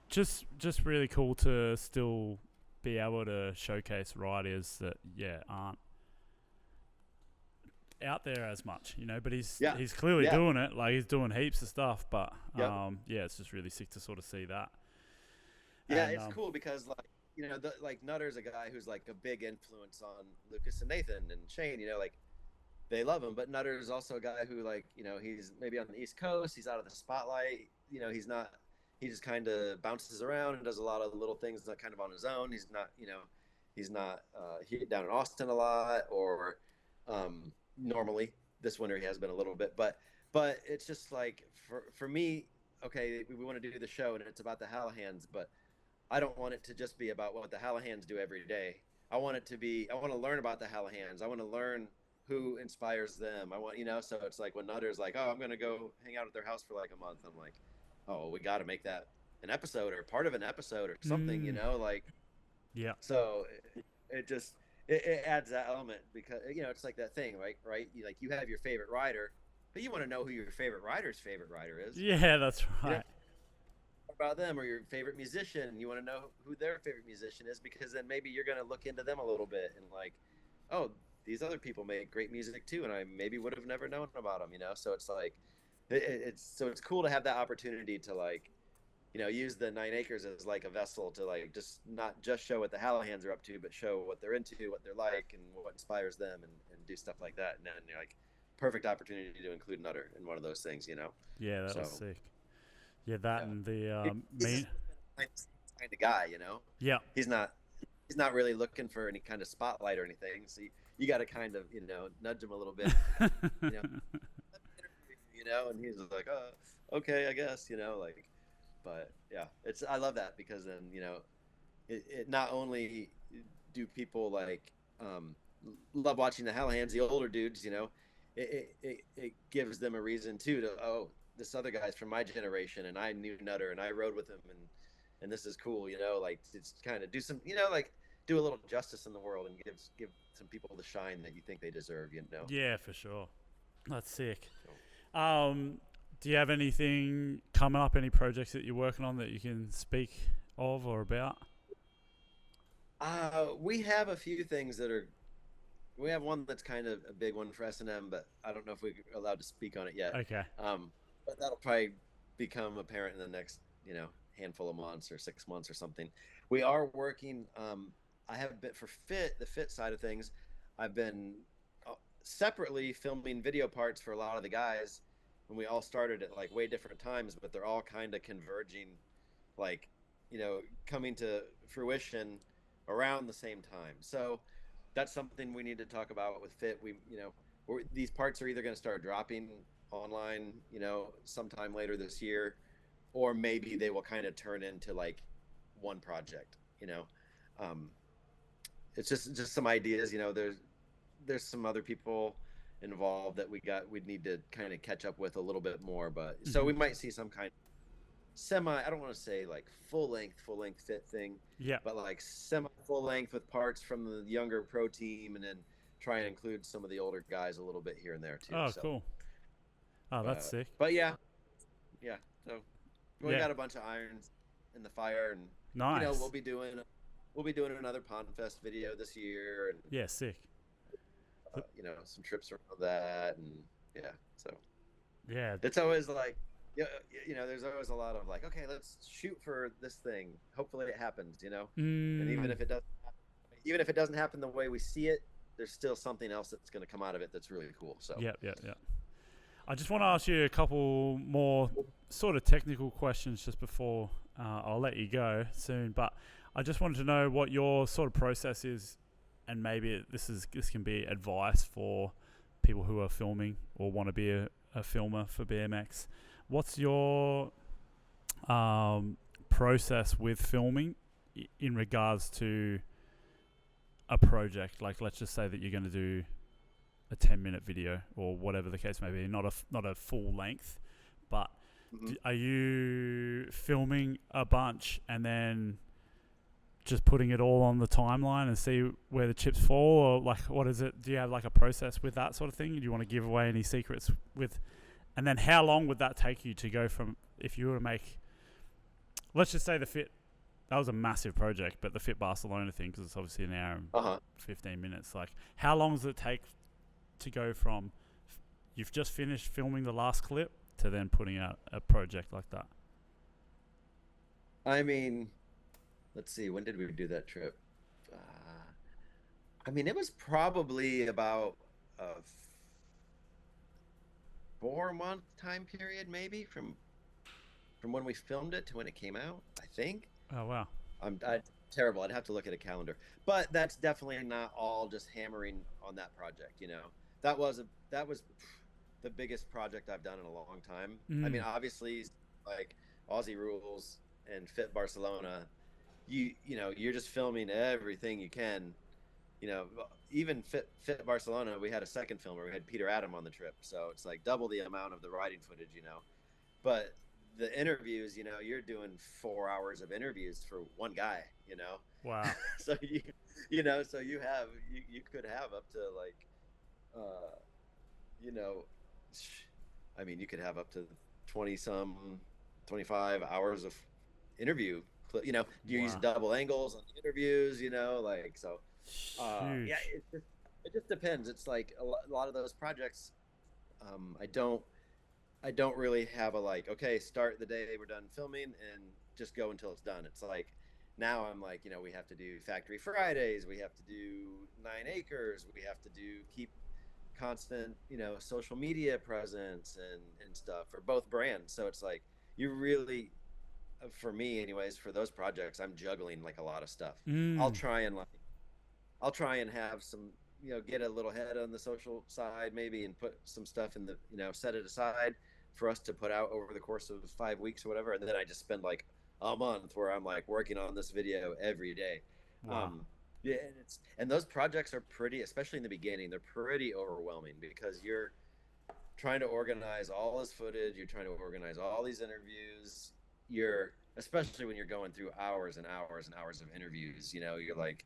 just really cool to still be able to showcase riders that aren't out there as much, you know, but he's clearly doing it. Like, he's doing heaps of stuff, but it's just really sick to sort of see that. Yeah, and, it's cool because, like, you know, like Nutter's a guy who's like a big influence on Lucas and Nathan and Shane. You know, like, they love him, but Nutter's also a guy who, like, you know, he's maybe on the East Coast, he's out of the spotlight. You know, he just kind of bounces around and does a lot of little things that kind of on his own. He's not, you know, down in Austin a lot, or normally this winter he has been a little bit, but it's just like, for me, okay, we want to do the show and it's about the Hallahands, but I don't want it to just be about what the Hallahands do every day. I want to learn about the Hallahands. I want to learn who inspires them. I want, you know, so it's like when Nutter's like, oh, I'm going to go hang out at their house for like a month. I'm like, oh, we got to make that an episode or part of an episode or something, you know, like, yeah. So it adds that element, because, you know, it's like that thing, right? You have your favorite rider, but you want to know who your favorite rider's favorite rider is. Yeah, that's right. You know, about them, or your favorite musician. You want to know who their favorite musician is, because then maybe you're going to look into them a little bit and like, oh, these other people make great music too, and I maybe would have never known about them, you know. So it's like, it's cool to have that opportunity to, like, you know, use the 9 acres as like a vessel to, like, just not just show what the Hallahands are up to, but show what they're into, what they're like, and what inspires them, and do stuff like that. And then you're like, perfect opportunity to include Nutter in one of those things, you know. Yeah, that was sick. Yeah, that and the he's kind of guy, you know. Yeah, he's not really looking for any kind of spotlight or anything. So you got to kind of, you know, nudge him a little bit, you know. You know, and he's like, oh, okay, I guess, you know, like. But yeah, I love that, because then, you know, it not only do people like love watching the Hallahands, the older dudes, you know, it gives them a reason too to, oh, this other guy's from my generation, and I knew Nutter and I rode with him, and this is cool, you know, like, it's kind of do some, you know, like, do a little justice in the world and give some people the shine that you think they deserve, you know. Yeah, for sure. That's sick. Do you have anything coming up, any projects that you're working on that you can speak of or about? We have a few things we have one that's kind of a big one for S&M, but I don't know if we're allowed to speak on it yet. Okay. But that'll probably become apparent in the next, you know, handful of months or 6 months or something. We are working, I have been, for the fit side of things, I've been separately filming video parts for a lot of the guys. When we all started at like way different times, but they're all kind of converging, like, you know, coming to fruition around the same time. So that's something we need to talk about with Fit. You know, these parts are either going to start dropping online, you know, sometime later this year, or maybe they will kind of turn into like one project, you know. It's just some ideas, you know. There's some other people involved that we'd need to kind of catch up with a little bit more, but so we might see some kind of I don't want to say like full length Fit thing, but like semi full length with parts from the younger pro team, and then try and include some of the older guys a little bit here and there too. Oh, so cool. Oh, that's sick. But yeah, so we got a bunch of irons in the fire, and nice. You know, we'll be doing another Pond Fest video this year, and yeah, sick. You know, some trips around that, and so it's always like, you know, there's always a lot of like, okay, let's shoot for this thing, hopefully it happens, you know. And even if it doesn't happen the way we see it, there's still something else that's going to come out of it that's really cool. So yeah. I just want to ask you a couple more sort of technical questions just before I'll let you go soon, but I just wanted to know what your sort of process is. And maybe this can be advice for people who are filming or want to be a filmer for BMX. What's your process with filming in regards to a project? Like, let's just say that you're going to do a 10-minute video or whatever the case may be, not a full length, but are you filming a bunch and then just putting it all on the timeline and see where the chips fall, or like what is it? Do you have like a process with that sort of thing? Do you want to give away any secrets with? And then how long would that take you to go from, if you were to make, let's just say the Fit, that was a massive project, but the Fit Barcelona thing, because it's obviously an hour and 15 minutes. Like, how long does it take to go from you've just finished filming the last clip to then putting out a project like that? I mean, let's see, when did we do that trip? I mean, it was probably about a 4-month time period, maybe from when we filmed it to when it came out, I think. Oh wow. I'm terrible. I'd have to look at a calendar, but that's definitely not all just hammering on that project. You know, that was the biggest project I've done in a long time. I mean, obviously, like Aussie Rules and Fit Barcelona, you know, you're just filming everything you can. You know, even Fit Barcelona, we had a second filmer. We had Peter Adam on the trip, so it's like double the amount of the riding footage. You know, but the interviews, you know, you're doing 4 hours of interviews for one guy, you know. Wow. So you know, so you could have up to like you know, I mean, you could have up to 25 hours of interview, you know. You're using double angles on the interviews, you know, like, so yeah, it just depends. It's like a lot of those projects, I don't really have a like, okay, start the day we're done filming and just go until it's done. It's like, now I'm like, you know, we have to do Factory Fridays, we have to do 9 Acres, we have to keep constant, you know, social media presence and stuff for both brands. So it's like, you really, for me anyways, for those projects, I'm juggling like a lot of stuff. I'll try and have some, you know, get a little head on the social side maybe, and put some stuff in the, you know, set it aside for us to put out over the course of 5 weeks or whatever. And then I just spend like a month where I'm like working on this video every day. Wow. Yeah, and those projects are pretty, especially in the beginning, they're pretty overwhelming because you're trying to organize all this footage, you're trying to organize all these interviews, especially when you're going through hours and hours and hours of interviews, you know, you're like,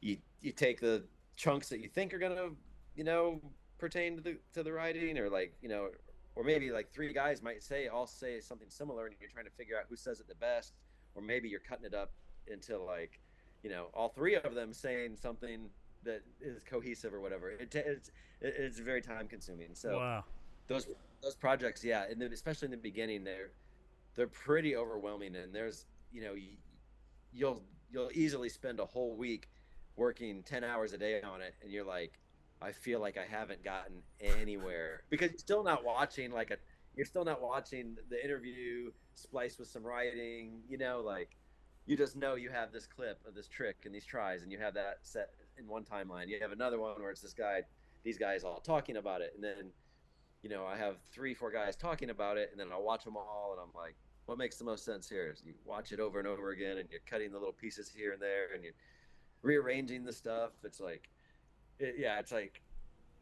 you take the chunks that you think are gonna, you know, pertain to the writing, or like, you know, or maybe like 3 guys might all say something similar, and you're trying to figure out who says it the best, or maybe you're cutting it up into like, you know, all 3 of them saying something that is cohesive or whatever. It's very time consuming. So wow. those projects, yeah, and then especially in the beginning, they're pretty overwhelming, and there's, you know, you'll easily spend a whole week working 10 hours a day on it, and you're like, I feel like I haven't gotten anywhere, because you're still not watching the interview spliced with some writing, you know, like, you just know you have this clip of this trick and these tries, and you have that set in one timeline. You have another one where it's these guys all talking about it, and then, you know, I have 3-4 guys talking about it, and then I'll watch them all, and I'm like, what makes the most sense here? Is you watch it over and over again, and you're cutting the little pieces here and there, and you're rearranging the stuff. It's like, it's like,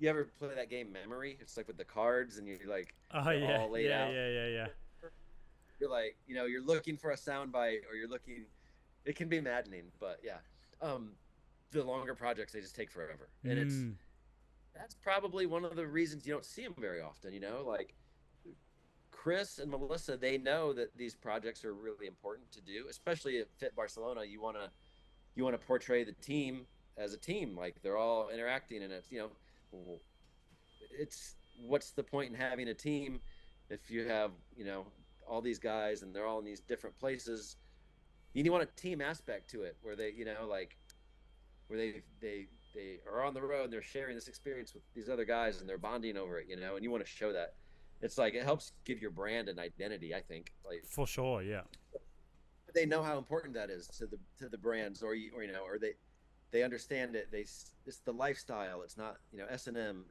you ever play that game Memory? It's like with the cards, and you're like, Oh yeah, all laid out. yeah. You're like, you know, you're looking for a soundbite, or it can be maddening, but yeah. The longer projects, they just take forever, and that's probably one of the reasons you don't see them very often. You know, like Chris and Melissa, they know that these projects are really important to do, especially at Fit Barcelona. You want to portray the team as a team, like they're all interacting, and it's, you know, it's, what's the point in having a team if you have, you know, all these guys and they're all in these different places? You want a team aspect to it, where they, you know, like, where they are on the road and they're sharing this experience with these other guys and they're bonding over it, you know, and you want to show that. It's like, it helps give your brand an identity, I think. Like, For sure, yeah. they know how important that is to the brands, or you know, or they understand it. It's the lifestyle. It's not, you know, S&M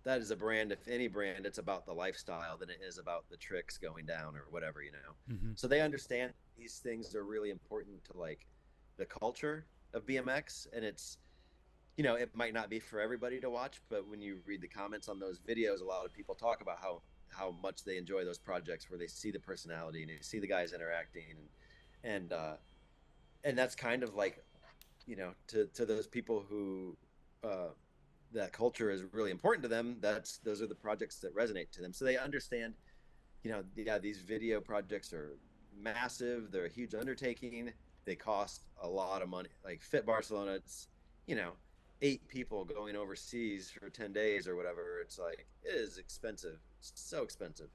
that is a brand. If any brand, it's about the lifestyle than it is about the tricks going down or whatever, you know. So they understand these things are really important to like the culture of BMX, and it's, you know, it might not be for everybody to watch, but when you read the comments on those videos, a lot of people talk about how much they enjoy those projects where they see the personality and they see the guys interacting, and and that's kind of like, to those people who, that culture is really important to them. Those are the projects that resonate to them. So they understand, yeah, these video projects are massive. They're a huge undertaking. They cost a lot of money. Like Fit Barcelona, it's, you know, 8 people going overseas for 10 days or whatever. It's like, it is expensive. It's so expensive.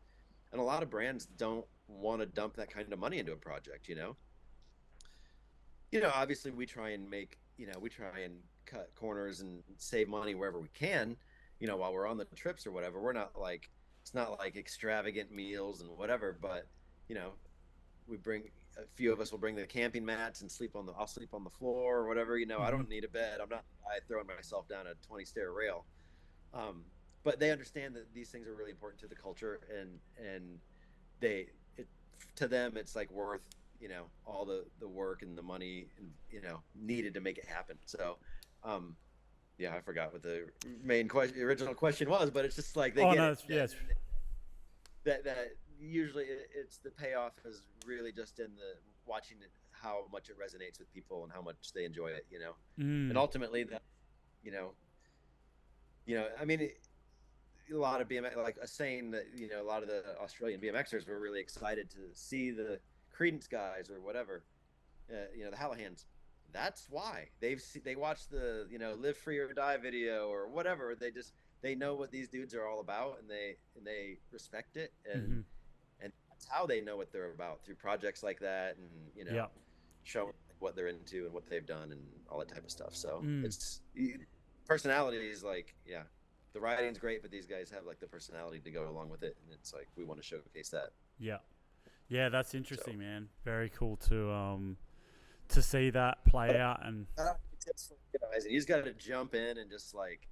And a lot of brands don't want to dump that kind of money into a project, obviously we try and cut corners and save money wherever we can, while we're on the trips or whatever. We're not like, it's not like extravagant meals and whatever, but, you know, we bring, a few of us will bring the camping mats and I'll sleep on the floor or whatever, I Mm-hmm. don't need a bed. I'm not throwing myself down a 20 stair rail. Um, but they understand that these things are really important to the culture, and they it, to them it's like worth, all the work and the money, and needed to make it happen. So yeah, I forgot what the original question was, but it's just like they Oh get no, it, it's, yeah, that usually it's the payoff is really just in the watching it, how much it resonates with people and how much they enjoy it, and mm, ultimately that, you know I mean, a lot of BMX, like a saying that, a lot of the Australian BMXers were really excited to see the Credence guys or whatever, the Hallahans. That's why they watch the, Live Free or Die video or whatever. They know what these dudes are all about, and they respect it, mm-hmm. and that's how they know what they're about, through projects like that, and Yeah. showing what they're into and what they've done and all that type of stuff. So Mm, it's personality is like, yeah, the writing's great, but these guys have like the personality to go along with it, and it's like we want to showcase that. yeah. Yeah, that's So interesting, man. Very cool to see that play out. And tips for you guys, and you just got to jump in and just like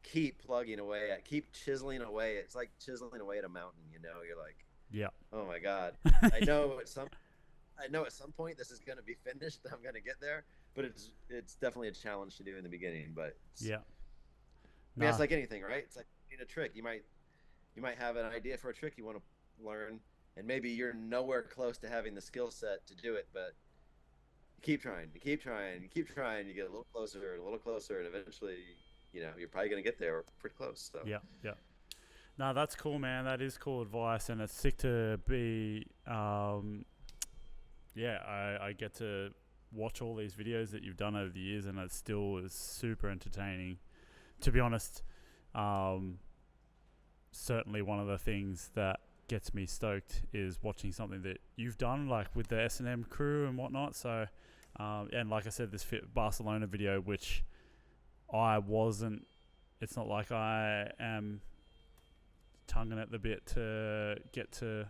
keep plugging away at, keep chiseling away. It's like chiseling away at a mountain. You're like, yeah. oh my god, I know at some I know at some point this is going to be finished. I'm going to get there, but it's definitely a challenge to do in the beginning. But Yeah. I mean, it's Nah. like anything, right? It's like a trick. You might have an idea for a trick you want to learn, and maybe you're nowhere close to having the skill set to do it, but you keep trying, you keep trying, you keep trying, you get a little closer, and eventually, you're probably going to get there pretty close. So Yeah. Yeah. No, that's cool, man. That is cool advice, and it's sick to be. Yeah, I get to watch all these videos that you've done over the years, and it still is super entertaining. To be honest, um, certainly one of the things that gets me stoked is watching something that you've done, like with the S&M crew and whatnot. So, and like I said, this Fit Barcelona video, which I wasn't. It's not like I am tonguing at the bit to get to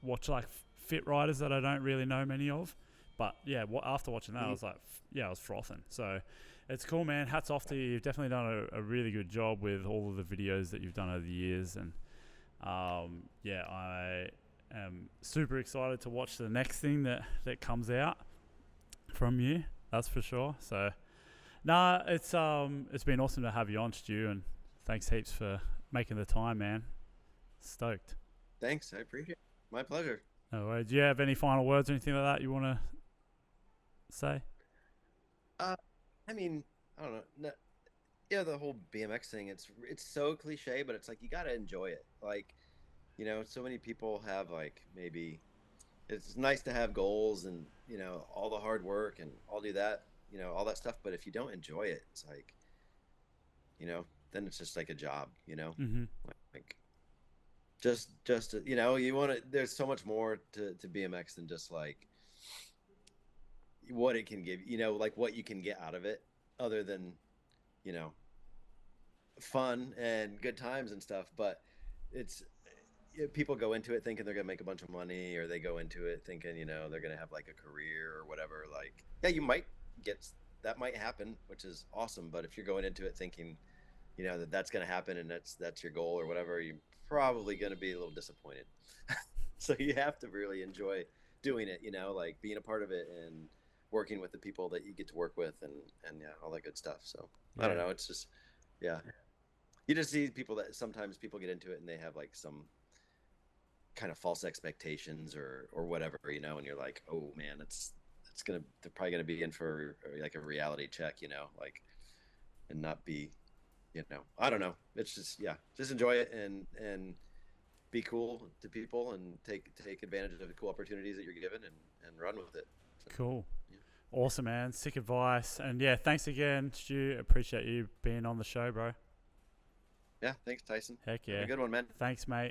watch like fit riders that I don't really know many of. But yeah, after watching that, I was like, I was frothing. So it's cool, man. Hats off to you. You've definitely done a really good job with all of the videos that you've done over the years. And yeah, I am super excited to watch the next thing that comes out from you. That's for sure. So, nah, it's been awesome to have you on, Stu, and thanks heaps for making the time, man. Stoked. thanks, I appreciate it. My pleasure. No worries. Do you have any final words or anything like that you want to say? uh I mean, I don't know. No, yeah, the whole BMX thing, it's so cliche, but it's like you got to enjoy it. Like, so many people have like, maybe it's nice to have goals and, all the hard work and all do that, all that stuff, but if you don't enjoy it, it's like, then it's just like a job, Mm-hmm. like just you want to, there's so much more to BMX than just like what it can give, like what you can get out of it, other than, you know fun and good times and stuff. But it's, people go into it thinking they're gonna make a bunch of money, or they go into it thinking, they're gonna have like a career or whatever. Like, yeah, you might get, that might happen, which is awesome. But if you're going into it thinking, that's gonna happen, and that's your goal or whatever, you're probably gonna be a little disappointed. So you have to really enjoy doing it, like being a part of it and working with the people that you get to work with, and yeah, all that good stuff. So I don't Yeah. know, it's just, yeah, you just see people that sometimes people get into it and they have like some kind of false expectations or whatever, and you're like, oh man, they're probably gonna be in for like a reality check, like, and not be, I don't know. It's just enjoy it and be cool to people and take advantage of the cool opportunities that you're given and run with it. So, Cool. yeah. Awesome, man. Sick advice. And yeah, thanks again, Stu. Appreciate you being on the show, bro. Yeah, thanks, Tyson. Heck Have yeah. a good one, man. Thanks, mate.